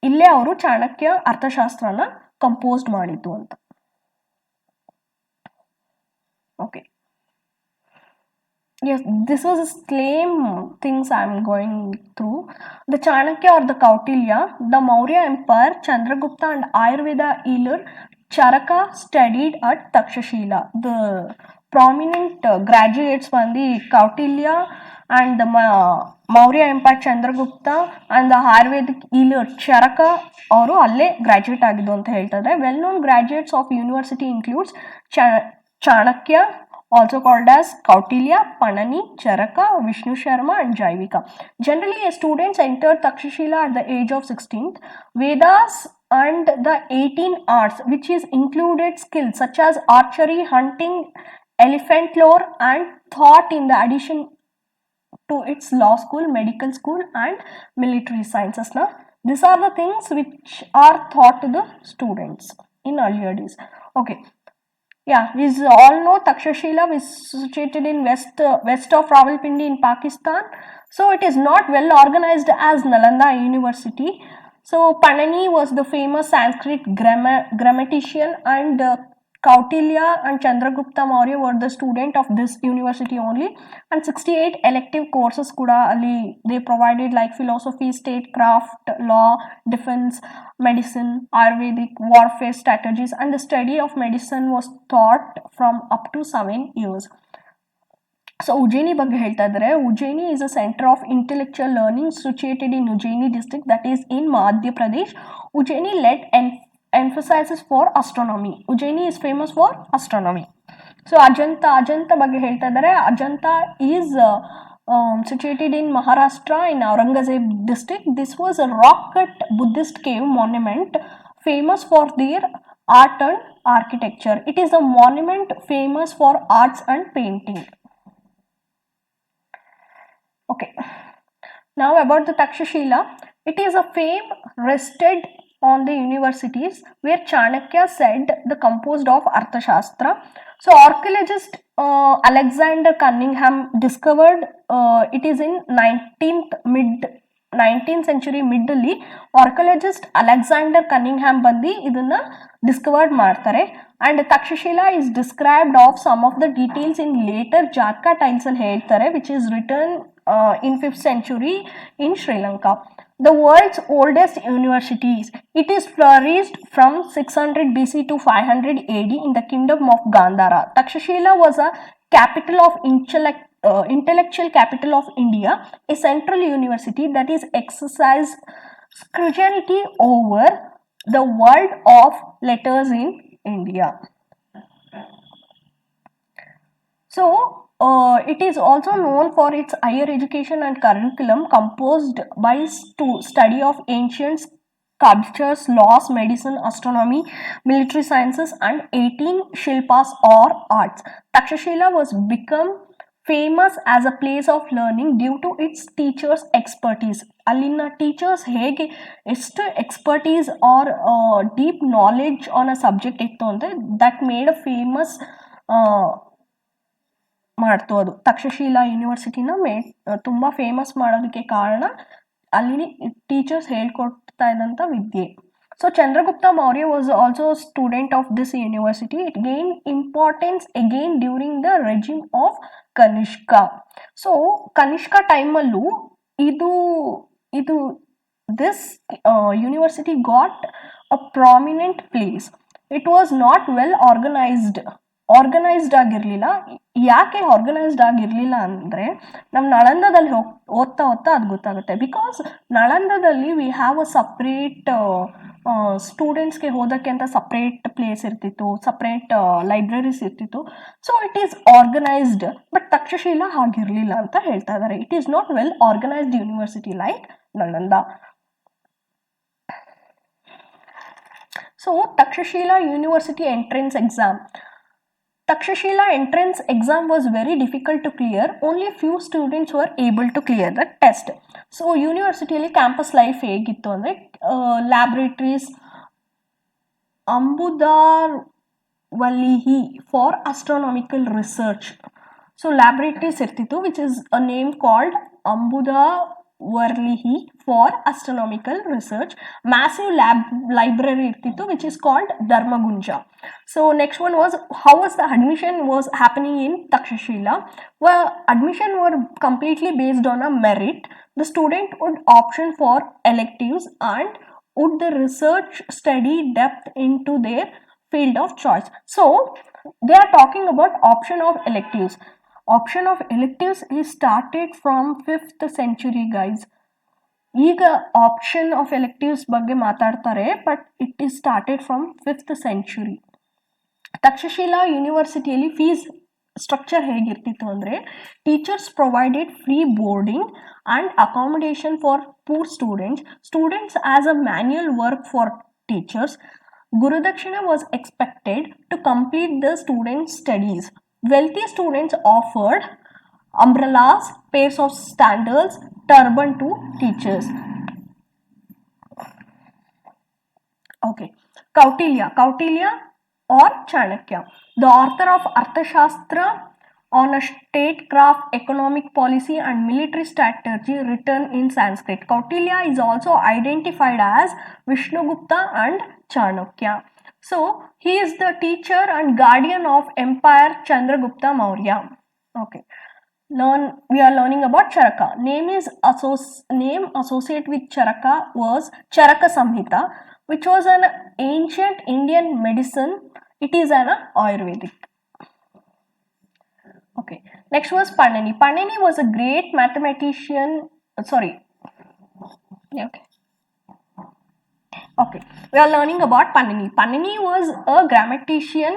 ಇಲ್ಲೇ ಅವರು Chanakya ಅರ್ಥಶಾಸ್ತ್ರನ compose ಮಾಡಿದ್ದು ಅಂತ. Okay, Yes, this was the same things I'm going through. The Chanakya or the Kautilya, the Maurya Empire, Chandragupta and Ayurveda healer Charaka studied at Takshashila. The prominent graduates from the Kautilya and the Maurya Empire Chandragupta and the Ayurvedic healer Charaka ಅವರು ಅಲ್ಲೇ graduate ಆಗಿದ್ದು ಅಂತ ಹೇಳ್ತಾರೆ. Well known graduates of university includes Chanakya, also called as Kautilya, Panani, Charaka, Vishnu Sharma and Jaivika. Generally, students entered Takshashila at the age of 16th. Vedas and the 18 arts, which is included skills such as archery, hunting, elephant lore and thought in the addition to its law school, medical school and military sciences. Now, these are the things which are taught to the students in earlier days. Okay. Yeah, we all know Takshashila is situated in west of Rawalpindi in Pakistan. So it is not well organized as Nalanda University. So Panani was the famous Sanskrit grammatician and Kautilya and Chandragupta Maurya were the student of this university only, and 68 elective courses kuda ali they provided like philosophy, statecraft, law, defense, medicine, Ayurvedic, warfare strategies, and the study of medicine was taught from up to 7 years. So Ujjayini ಬಗ್ಗೆ ಹೇಳ್ತಾ ಇದ್ದಾರೆ. Ujjayini is a centre of intellectual learning situated in Ujjayini district that is in Madhya Pradesh. Ujjayini let emphasizes for astronomy. Ujjaini is famous for astronomy. So Ajanta ಬಗ್ಗೆ ಹೇಳ್ತಾ ಇದ್ದಾರೆ. Ajanta is situated in Maharashtra in Aurangzeb district. This was a rock cut Buddhist cave monument famous for their art and architecture. It is a monument famous for arts and painting. Okay. Now about the Takshashila. It is a fame rested on the universities where Chanakya said the composed of Arthashastra. So archaeologist Alexander Cunningham discovered it is in 19th century middle archaeologist Alexander Cunningham ಬಂದು ಇದನ್ನ discovered ಮಾಡ್ತಾರೆ. And Takshashila is described of some of the details in later Jataka tiles ಅಲ್ಲಿ ಹೇಳ್ತಾರೆ, which is written in 5th century in Sri Lanka. The world's oldest universities. It is flourished from 600 BC to 500 AD in the kingdom of Gandhara. Takshashila was a capital of intellectual capital of India, a central university that is exercised scrutiny over the world of letters in India. So, it is also known for its higher education and curriculum composed by study of ancient sculptures, laws, medicine, astronomy, military sciences and 18 shilpas or arts. Takshashila was become famous as a place of learning due to its teachers' expertise. ಅಲ್ಲಿನ teachers ಹೇಗೆ ಎಷ್ಟು expertise are deep knowledge on a subject ಇತ್ತು ಅಂದರೆ that made a famous ಮಾಡ್ತು. ಅದು ತಕ್ಷಶಿಲಾ ಯೂನಿವರ್ಸಿಟಿನ ತುಂಬ famous ಮಾಡೋದಕ್ಕೆ ಕಾರಣ ಅಲ್ಲಿ ಟೀಚರ್ಸ್ ಹೇಳ್ಕೊಡ್ತಾ ಇದ್ದಂಥ ವಿದ್ಯೆ. So Chandragupta Maurya was also a student of this university. It gained importance again during the regime of Kanishka. So Kanishka time allu this university got a prominent place. It was not well organized ಆಗಿರಲಿಲ್ಲ. ಯಾಕೆ organised ಆಗಿರಲಿಲ್ಲ ಅಂದರೆ ನಮ್ಮ ನಳಂದದಲ್ಲಿ ಓದ್ತಾ ಅದು ಗೊತ್ತಾಗುತ್ತೆ. Because ನಳಂದದಲ್ಲಿ we have a separate ಸ್ಟೂಡೆಂಟ್ಸ್ಗೆ ಓದೋಕ್ಕೆ ಅಂತ ಸಪ್ರೇಟ್ ಪ್ಲೇಸ್ ಇರ್ತಿತ್ತು, ಸಪ್ರೇಟ್ ಲೈಬ್ರರೀಸ್ ಇರ್ತಿತ್ತು. So it is organised. But Takshashila ಹಾಗಿರಲಿಲ್ಲ ಅಂತ ಹೇಳ್ತಾ ಇದ್ದಾರೆ. It is not well organised university like Nalanda. So Takshashila university entrance exam. Takshashila entrance exam was very difficult to clear. Only few students were able to clear the test. So ಯೂನಿವರ್ಸಿಟಿಯಲ್ಲಿ campus life ಹೇಗಿತ್ತು ಅಂದರೆ laboratories ಅಂಬುದಾರ್ವಲ್ಲಿಹಿ for astronomical research. So laboratories ಇರ್ತಿತ್ತು which is a name called ಅಂಬುದಾವರ್ಲಿಹಿ for astronomical research. Massive library irtittu, which is called Dharmagunja. So next one was, how was the admission was happening in Takshashila? Well, admission were completely based on a merit. The student would option for electives and would the research study depth into their field of choice. So they are talking about option of electives. Option of electives is started from 5th century, guys. ಈಗ option of electives ಬಗ್ಗೆ ಮಾತಾಡ್ತಾರೆ, but it is started from 5th century. Takshashila ಯೂನಿವರ್ಸಿಟಿಯಲ್ಲಿ fees structure ಹೇಗಿರ್ತಿತ್ತು ಅಂದರೆ, teachers provided free boarding and accommodation for poor students as a manual work for teachers. Gurudakshina was expected to complete the students' studies. Wealthy students offered umbrellas, pairs of sandals, turban to teachers. Okay, Kautilya or Chanakya, the author of Arthashastra on a statecraft, economic policy and military strategy, written in Sanskrit. Kautilya is also identified as Vishnugupta and Chanakya. So he is the teacher and guardian of Empire Chandragupta Maurya. Okay. We are learning about Charaka. Name associated with Charaka was Charaka Samhita, which was an ancient Indian medicine. It is an Ayurvedic. Okay. Next was Panini. Panini was a great mathematician. Sorry. Okay. We are learning about Panini. Panini was a grammatician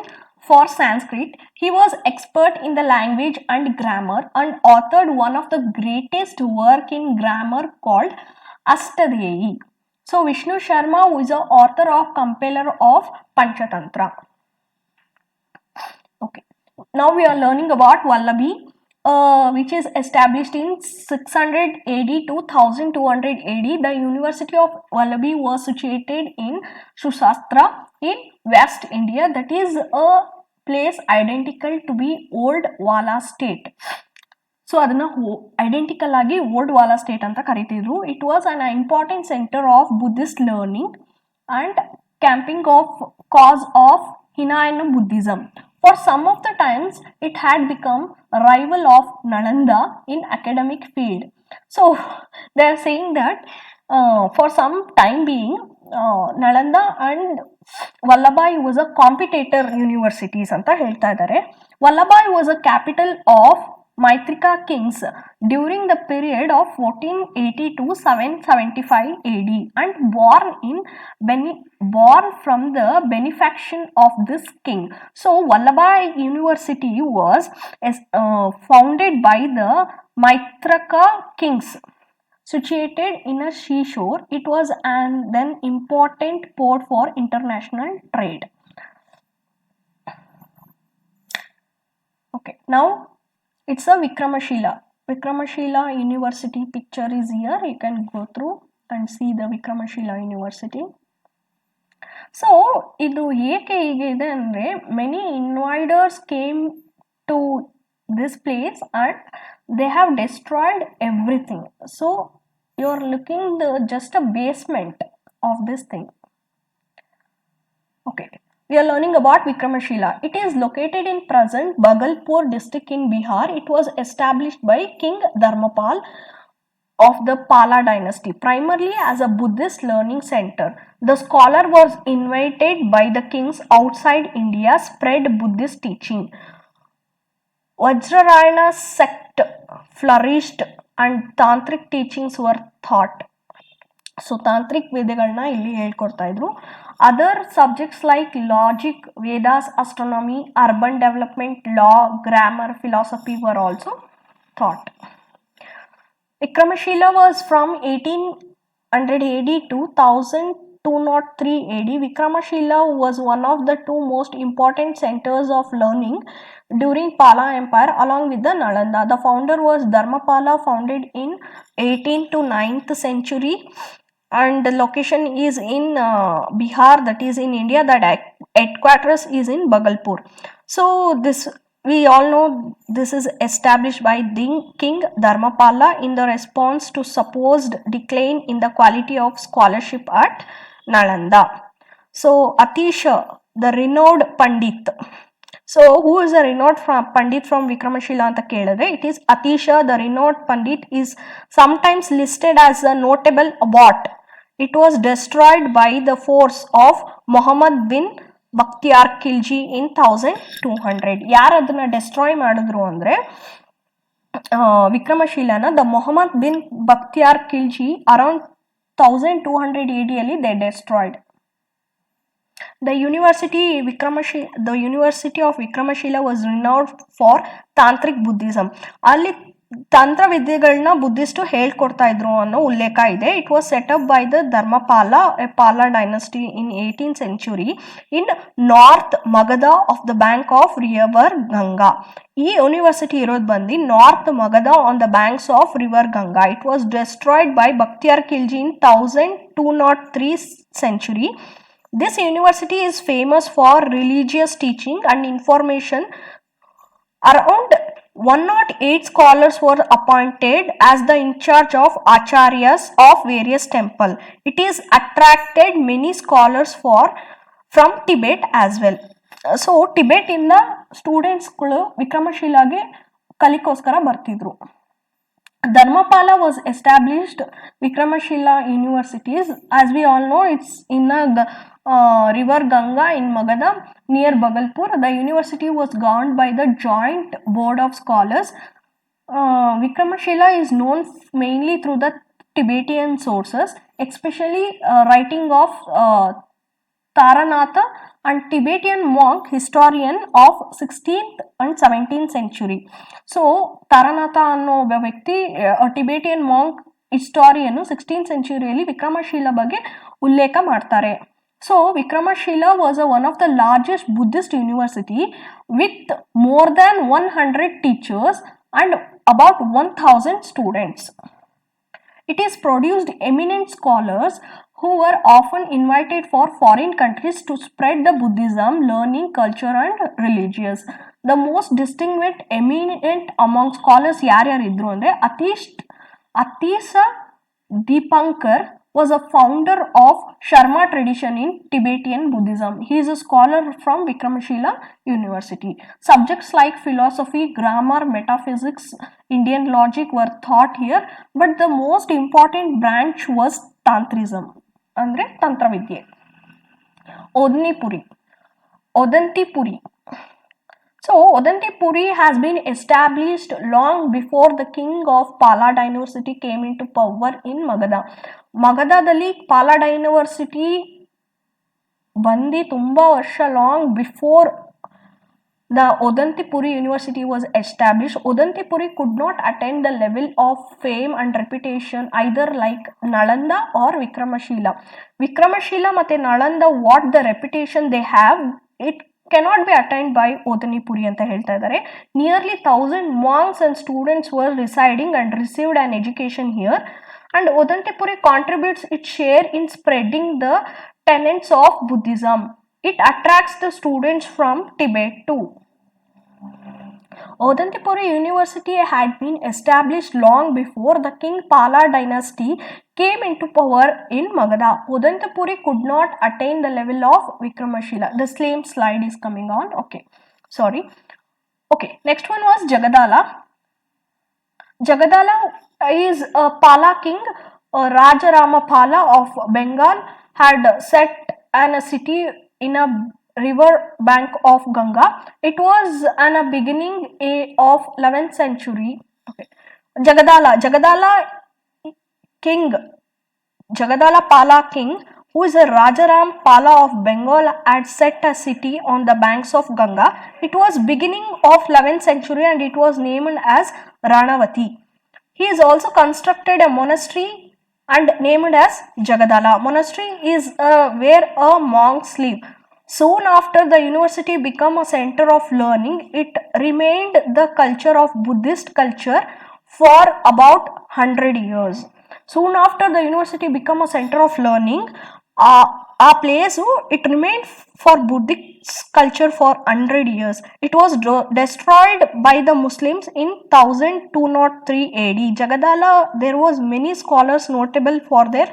for Sanskrit. He was expert in the language and grammar and authored one of the greatest work in grammar called Ashtadehi. So Vishnu Sharma, who is the author of compiler of Panchatantra. Okay. Now we are learning about Vallabhi, which is established in 600 AD to 1200 AD. The University of Vallabhi was situated in Sushastra in West India. That is a place identical to be old Wala state. So adana identical agi old Wala state anta karitidru. It was an important center of Buddhist learning and camping of cause of Hinayana Buddhism. For some of the times, it had become a rival of Nalanda in academic field. So they are saying that for some time being, Nalanda and Vallabhai was a competitor universities anta ಹೇಳ್ತಾ ಇದ್ದಾರೆ. Vallabhai was a capital of Maitrika kings during the period of 1480 to 775 AD and born from the benefaction of this king. So Vallabhai University was founded by the Maitrika kings. Situated in a seashore, it was an then important port for international trade. Okay, now it's a Vikramashila University picture is here. You can go through and see the Vikramashila University. So ಇದು ಏಕೆ ಹೀಗೆ ಇದೆ ಅಂದರೆ, many invaders came to this place and they have destroyed everything. So you are looking just a basement of this thing. Okay. We are learning about Vikramashila. It is located in present Bhagalpur district in Bihar. It was established by King Dharmapal of the Pala dynasty, primarily as a Buddhist learning center. The scholar was invited by the kings outside India, spread Buddhist teaching. Vajrayana sect flourished and Tantric teachings were taught. So Tantric Vedagalna illi ಹೇಳ್ಕೊಡ್ತಾ ಇದ್ರು. Other subjects like logic, Vedas, astronomy, urban development, law, grammar, philosophy were also taught. Vikramashila was from 1800 AD to 1203 AD. Vikramashila was one of the two most important centers of learning during Pala Empire along with the Nalanda. The founder was Dharmapala, founded in 18th to 9th century. And the location is in Bihar, that is in India. That headquarters is in Bhagalpur. So this we all know this is established by King Dharmapala in the response to supposed decline in the quality of scholarship at Nalanda. So Atisha, the renowned Pandit. So who is a renowned Pandit from Vikramashila anta kelidre? It is Atisha, the renowned Pandit is sometimes listed as a notable what? It was destroyed by the force of Muhammad bin Bakhtiar Khilji in 1200. ಯಾರು ಅದನ್ನ destroy ಮಾಡಿದ್ರು ಅಂದ್ರೆ ವಿಕ್ರಮಶೀಲನ the Muhammad bin Bakhtiyar Khilji around 1200 AD ಅಲ್ಲಿ they destroyed. The University of Vikramashila was renowned for tantric Buddhism. ಅಲ್ಲಿ ತಂತ್ರ ವಿದ್ಯೆಗಳನ್ನ Buddhist ಹೇಳ್ಕೊಡ್ತಾ ಇದ್ರು ಅನ್ನೋ ಉಲ್ಲೇಖ ಇದೆ. It was set up by the Dharmapala, a Pala dynasty in 18th century in north Magadha of the bank of river Ganga. ಈ ಯೂನಿವರ್ಸಿಟಿ ಇರೋದು ಬಂದು north Magadha on the banks of river Ganga. It was destroyed by Bakhtiyar Khilji in 1203 century. This university is famous for religious teaching and information. Around 108 scholars were appointed as the in charge of acharyas of various temples. It is attracted many scholars from Tibet as well. So Tibet ಇಂದ ಸ್ಟೂಡೆಂಟ್ಸ್ಗಳು ವಿಕ್ರಮಶಿಲಾಗೆ ಕಲಿಕೋಸ್ಕರ ಬರ್ತಿದ್ರು. Dharmapala was established Vikramashila universities. As we all know, it's in river Ganga in Magadha near Bhagalpur. The university was governed by the Joint Board of Scholars. Vikramashila is known mainly through the Tibetan sources, especially writing of Taranatha and Tibetan monk historian of 16th and 17th century. So Taranatha ಅನ್ನೋ ಒಬ್ಬ ವ್ಯಕ್ತಿ Tibetan monk historian 16th centuryಯಲ್ಲಿ ವಿಕ್ರಮಶೀಲ ಬಗ್ಗೆ ಉಲ್ಲೇಖ ಮಾಡ್ತಾರೆ. So Vikramashila was one of the largest Buddhist university with more than 100 teachers and about 1000 students. It is produced eminent scholars who were often invited for foreign countries to spread the Buddhism, learning, culture and religious. The most distinguished eminent among scholars ಯಾರ್ಯಾರಿದ್ರು ಅಂದರೆ Atisa Dipankar was a founder of Sharma tradition in Tibetan Buddhism. He is a scholar from Vikramashila University. Subjects like philosophy, grammar, metaphysics, Indian logic were taught here, but the most important branch was Tantrism. ಅಂದರೆ ತಂತ್ರವಿದ್ಯೆ. Odantipuri. So Odantipuri has been established long before the king of Pala dynasty came into power in Magadha. ಮಗಧದಲ್ಲಿ ಪಾಲ ಡೈನವರ್ಸಿಟಿ ಬಂದು ತುಂಬ ವರ್ಷ long before the Odantipuri University was established. Odantipuri could not attain the level of fame and reputation either like Nalanda or Vikramashila. Vikramashila ಮತ್ತೆ Nalanda, what the reputation they have, it cannot be attained by Odantipuri ಅಂತ ಹೇಳ್ತಾ ಇದ್ದಾರೆ. Nearly 1000 monks and students were residing and received an education here, and Odantipuri contributes its share in spreading the tenets of Buddhism. It attracts the students from Tibet too. Odantipuri University had been established long before the King Pala dynasty came into power in Magadha. Odantipuri could not attain the level of Vikramashila. The same slide is coming on. Okay, sorry. Okay, next one was Jagadala. Jagadala is a Pala king. Rajaramapala of Bengal had set a city in a river bank of Ganga. It was in a beginning of 11th century. Okay. Jagadala Pala king, who is a Rajaram Pala of Bengal, had set a city on the banks of Ganga. It was beginning of 11th century and it was named as Ranavati. He has also constructed a monastery and named as Jagadala. Monastery is where a monks live. Soon after the university became a center of learning, it remained the culture of Buddhist culture for about 100 years. Soon after the university became a center of learning, ಆ place it remain for Buddhist culture for 100 years. It was destroyed by the Muslims in 1203 AD. Jagadala, there was many scholars notable for their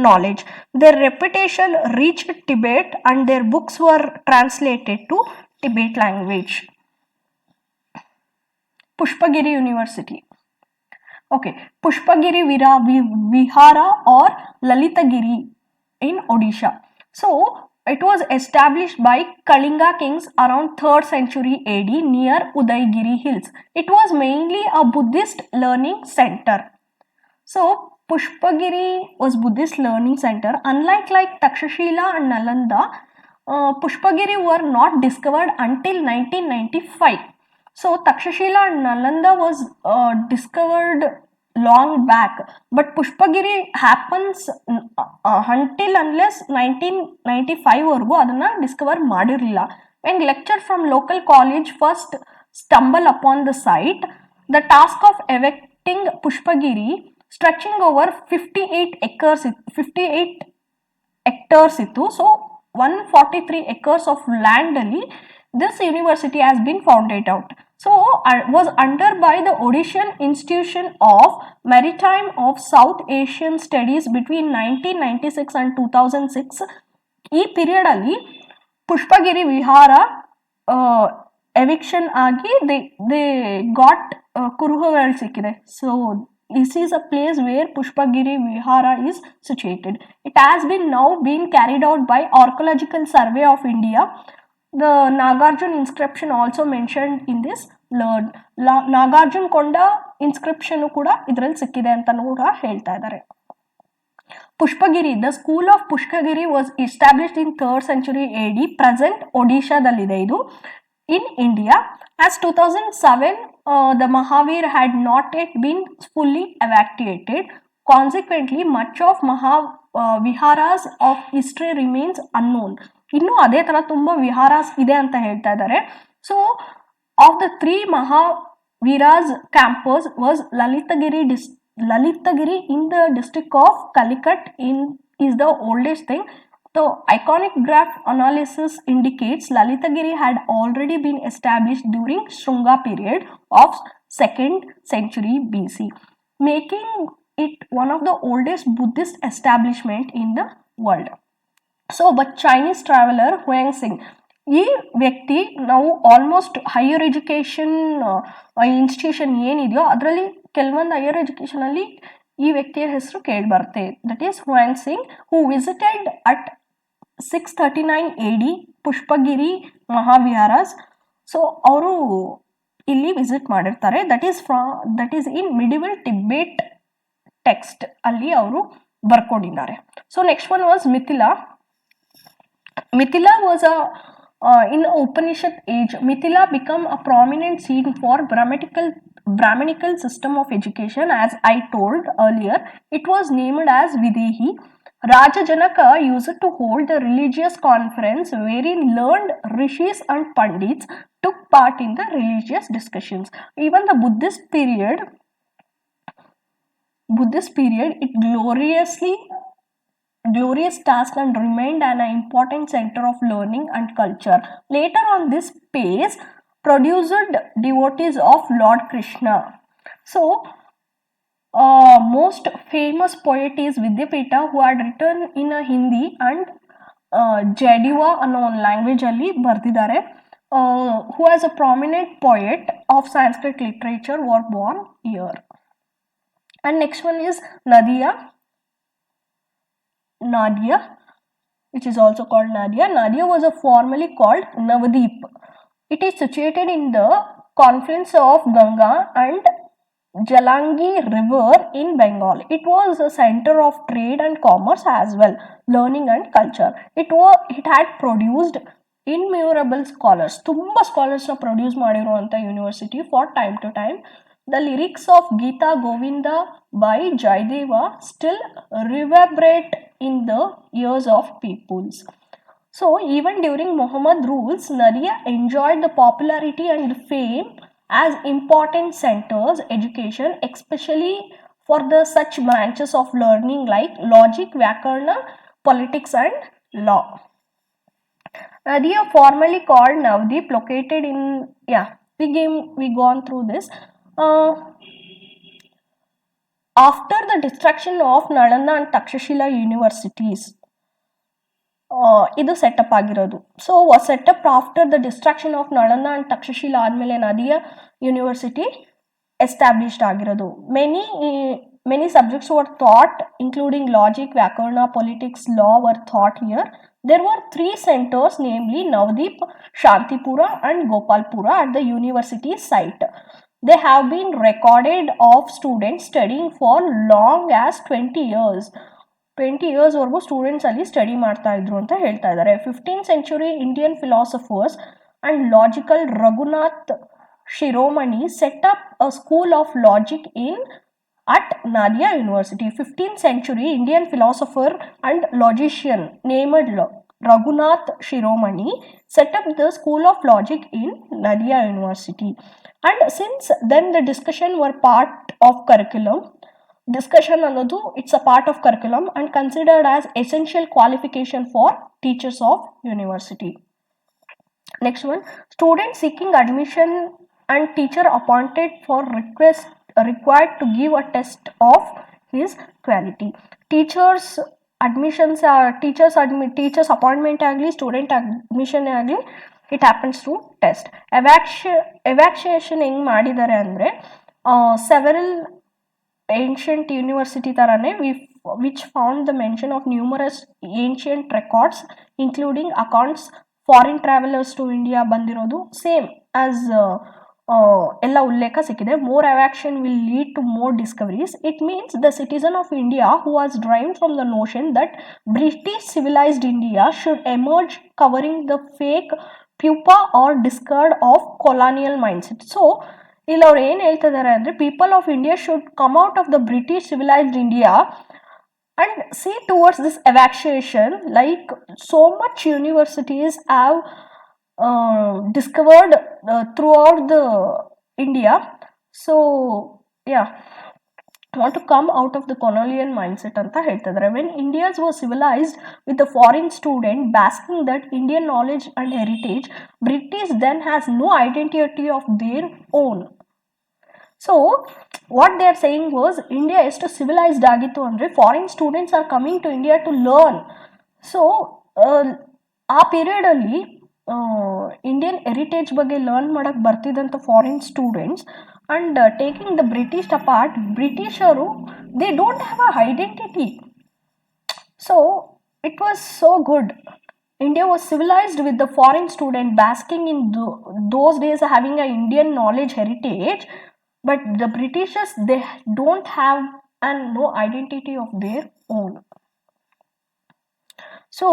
knowledge. Their reputation reached Tibet and their books were translated to Tibet language. Pushpagiri University. Okay, Pushpagiri Vihara or Lalitagiri in Odisha. So it was established by Kalinga kings around 3rd century AD near Udaygiri hills. It was mainly a Buddhist learning center. So Pushpagiri was Buddhist learning center. Unlike Takshashila and Nalanda, Pushpagiri were not discovered until 1995. So Takshashila and Nalanda was discovered long back, but Pushpagiri happens until unless 1995 ವರೆಗೂ ಅದನ್ನ Discover ಮಾಡಿರಲಿಲ್ಲ. When lecturer from local college first stumble upon the site, the task of erecting Pushpagiri stretching over 58 hectares ಇತ್ತು. So 143 acres of land ಅಲ್ಲಿ this university has been founded out. So was under by the Odishan Institution of Maritime of South Asian Studies between 1996 and 2006. ಈ period ಅಲ್ಲಿ ಪುಷ್ಪಗಿರಿ ವಿಹಾರ eviction ಆಗಿ they got ಕುರುಹುಗಳು ಸಿಕ್ಕಿದೆ. So this is a place where Pushpagiri Vihara is situated. It has been now been carried out by Archaeological Survey of India. The Nagarjuna inscription also mentioned in this learn. Nagarjuna Konda inscription kuda idರಲ್ಲಿ ಸಿಕ್ಕಿದೆ ಅಂತ ಕೂಡ ಹೇಳ್ತಾ ಇದ್ದಾರೆ. Pushpagiri, the school of Pushpagiri was established in 3rd century AD. Present Odisha dalide idu in India. As 2007, the Mahavir had not yet been fully evacuated. Consequently, much of Viharas of history remains unknown. ಇನ್ನು ಅದೇ ತರ ತುಂಬಾ ವಿಹಾರಾಸ್ ಇದೆ ಅಂತ ಹೇಳ್ತಾ ಇದ್ದಾರೆ. So of the 3 mahaviharas campus was Lalitagiri in the district of Calicut is the oldest thing. The iconograph analysis indicates Lalitagiri had already been established during Shunga period of 2nd century BC, making it one of the oldest Buddhist establishment in the world. So, but Chinese traveler Huang Xing, ಈ ವ್ಯಕ್ತಿ ನಾವು almost higher education institution ಏನಿದೆಯೋ ಅದರಲ್ಲಿ ಕೆಲವೊಂದು higher education ಅಲ್ಲಿ ಈ ವ್ಯಕ್ತಿಯ ಹೆಸರು ಕೇಳಿ ಬರುತ್ತೆ. That is Hiuen Tsang who visited at 639 AD Pushpagiri mahaviharas. So ಅವರು ಇಲ್ಲಿ ವಿಸಿಟ್ ಮಾಡಿರ್ತಾರೆ. That is in medieval Tibet text ಅಲ್ಲಿ ಅವರು ಬರ್ಕೊಂಡಿದ್ದಾರೆ. So next one was Mithila. Mithila was in the Upanishad age. Mithila became a prominent scene for Brahmanical system of education. As I told earlier, it was named as Videhi. Raja Janaka used to hold a religious conference wherein learned rishis and pandits took part in the religious discussions. Even the Buddhist period, it glorious task and remained an important center of learning and culture. Later on, this space produced devotees of Lord Krishna. So most famous poet is Vidyapita, who had written in a Hindi and Jadiva ಅನ್ನೋ ಒಂದು language ಅಲ್ಲಿ ಬರ್ದಿದ್ದಾರೆ. Who as a prominent poet of Sanskrit literature was born here. And next one is Nadia, which is also called Nadia. Nadia was formerly called Navadip. It is situated in the confluence of Ganga and Jalangi river in Bengal. It was a center of trade and commerce as well, learning and culture. It had produced innumerable scholars. Tumba scholars produce ಮಾಡಿರುವಂತ university for time to time. The lyrics of Gita Govinda by Jaydeva still reverberate in the ears of peoples. So even during Muhammad rules, Nadia enjoyed the popularity and fame as important centers education, especially for the such branches of learning like logic, Vyakarna, politics and law. Nadia, formerly called Navdeep, located in, we gone through this. After the destruction of Nalanda and Takshashila universities, ಇದು setup ಆಗಿರೋದು. So was setup after the destruction of Nalanda and Takshashila ಆದಮೇಲೆ Nadia university established ಆಗಿರೋದು. Many subjects were taught including logic, vyakarana, politics, law were taught here. There were 3 centers, namely Navdeep, Shantipura and Gopalpura at the university site. They have been recorded of students studying for long as 20 years. 20 years ವರೆಗೂ students ಅಲ್ಲಿ study ಮಾಡ್ತಾ ಇದ್ರು ಅಂತ ಹೇಳ್ತಾ ಇದ್ದಾರೆ. 15th century Indian philosophers and logical Raghunath Shiromani set up a school of logic in at Nadia University. 15th century Indian philosopher and logician named Raghunath Shiromani set up the school of logic in Nadia University. And since then the discussion were part of curriculum. Discussion ಅನ್ನೋದು it's a part of curriculum and considered as essential qualification for teachers of university. Next one, students seeking admission and teacher appointed for required to give a test of his quality. Teachers admissions teachers appointment agli student admission agli it happens through test. Evacuation ಹೆಂಗ್ ಮಾಡಿದ್ದಾರೆ ಅಂದರೆ several ancient university tarane which found the mention of numerous ancient records including accounts foreign travelers to India ಬಂದಿರೋದು same as ಎಲ್ಲ ಉಲ್ಲೇಖ ಸಿಕ್ಕಿದೆ. More evacuation will lead to more discoveries. It means the citizen of India who was derived from the notion that British civilized India should emerge covering the fake pupa or discard of colonial mindset. So ಇಲ್ಲಿ ಅವ್ರು ಏನು ಹೇಳ್ತಿದ್ದಾರೆ ಅಂದರೆ people of India should come out of the British civilised India and see towards this evacuation. Like so much universities have discovered throughout the India. So want to come out of the colonial mindset anta ಹೇಳ್ತಿದ್ದಾರೆ. When Indians were civilized with the foreign student basking that Indian knowledge and heritage, British then has no identity of their own. So what they are saying was India is to civilized ಆಗಿತ್ತು ಅಂದರೆ foreign students are coming to India to learn. So ಆ ಪೀರಿಯಡಲ್ಲಿ Indian heritage ಬಗ್ಗೆ learn ಮಾಡೋಕ್ಕೆ ಬರ್ತಿದ್ದಂಥ foreign students and taking the British apart, Britisharu they don't have a identity. So it was so good. India was civilized with the foreign student basking in those days having a Indian knowledge heritage, but the Britishers they don't have and no identity of their own. So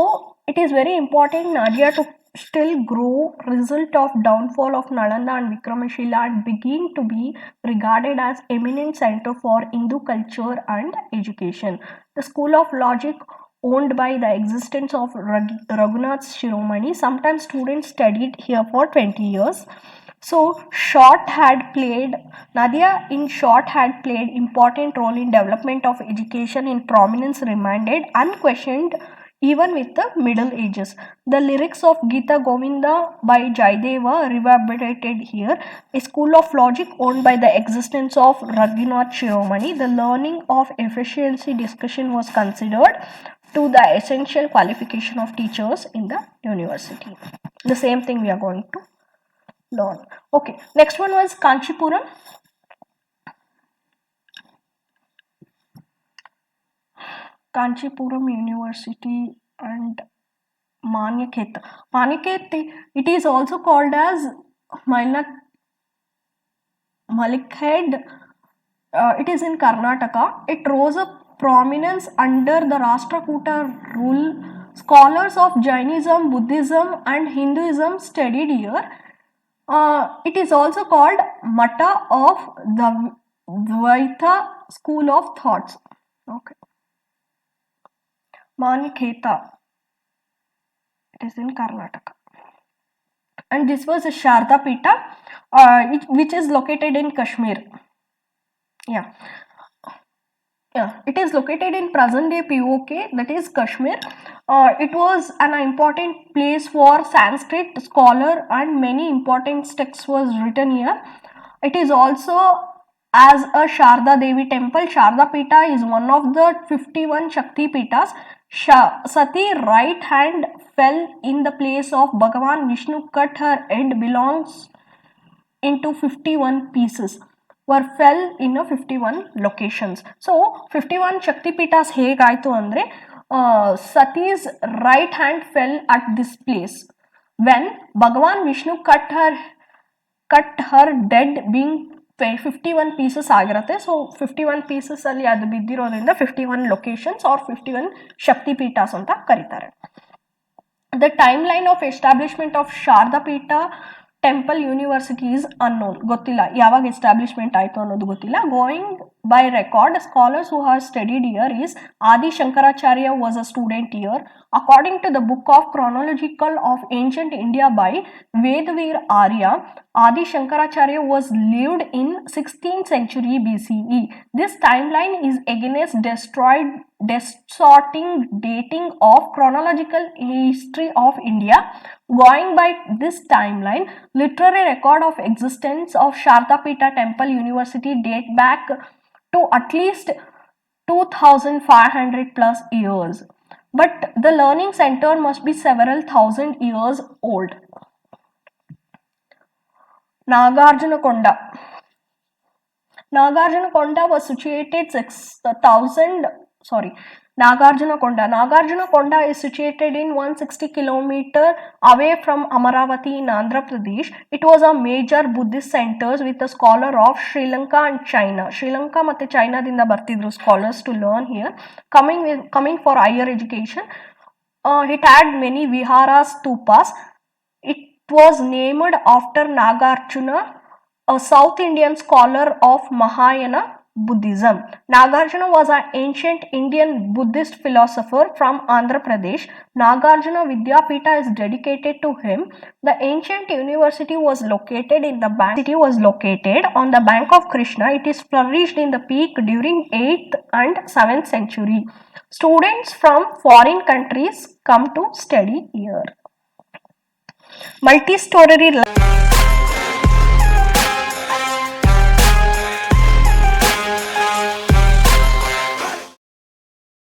it is very important Nadia to still grow result of downfall of Nalanda and Vikramashila and begin to be regarded as eminent center for Hindu culture and education. The school of logic owned by the existence of Raghunath Shiromani. Sometimes students studied here for 20 years. So Nadia in short had played important role in development of education in prominence remained unquestioned even with the Middle Ages. The lyrics of Gita Govinda by Jaideva reverberated here. A school of logic owned by the existence of Raghunath Shiromani. The learning of efficiency discussion was considered to the essential qualification of teachers in the university. The same thing we are going to learn. Okay, next one was Kanchipuram. Kanchipuram University and Manyakhet. Manyakhet, it is also called as Malikhed. It is in Karnataka. It rose up prominence under the Rashtrakuta rule. Scholars of Jainism, Buddhism and Hinduism studied here. It is also called Mata of the Dvaita school of thoughts. Okay. Manikheta. It is in Karnataka. And this was a Sharda Pita, which is located in Kashmir. Yeah. Yeah, it is located in present day POK, that is Kashmir. It was an important place for Sanskrit scholar and many important texts was written here. It is also as a Sharda Devi temple. Sharda Pita is one of the 51 Shakti Pitas. Sati right hand fell in the place of Bhagavan Vishnu, cut her head belongs into 51 pieces were fell in a 51 locations. So 51 Shakti Pitas ಹೇಗಾಯ್ತು ಅಂದ್ರೆ Sati's right hand fell at this place when Bhagavan Vishnu cut her dead being 51 pieces ಆಗಿರುತ್ತೆ. So 51 pieces ಅಲ್ಲಿ ಅದು ಬಿದ್ದಿರೋದ್ರಿಂದ 51 locations R 51 ಶಕ್ತಿ ಪೀಠಾಸ್ ಅಂತ ಕರೀತಾರೆ. The timeline of establishment of Sharda Pita Temple University is unknown. ಗೊತ್ತಿಲ್ಲ ಯಾವಾಗ establishment ಆಯಿತು ಅನ್ನೋದು ಗೊತ್ತಿಲ್ಲ. Going by record, scholars who have studied here is Adi Shankaracharya was a student here. According to the book of chronological of ancient India by Vedavir Arya, Adi Shankaracharya was lived in 16th century BCE. This timeline is against distorting dating of chronological history of India. Going by this timeline, literary record of existence of Sharda Pita Temple University date back to at least 2500 plus years. But the learning center must be several thousand years old. Nagarjunakonda. Nagarjunakonda was situated 6,000. Nagarjunakonda is situated in 160 km away from Amaravati in Andhra Pradesh. It was a major Buddhist center with a scholar of Sri Lanka and China. Sri Lanka ಮತ್ತು ಚೈನಾದಿಂದ ಬರ್ತಿದ್ರು scholars to learn here, coming for higher education. It had many viharas, stupas. It was named after Nagarjuna, a South Indian scholar of Mahayana Buddhism. Nagarjuna was an ancient Indian Buddhist philosopher from Andhra Pradesh. Nagarjuna Vidyapita is dedicated to him. The ancient university was located on the bank of Krishna. It is flourished in the peak during 8th and 7th century. Students from foreign countries come to study here. Multi-story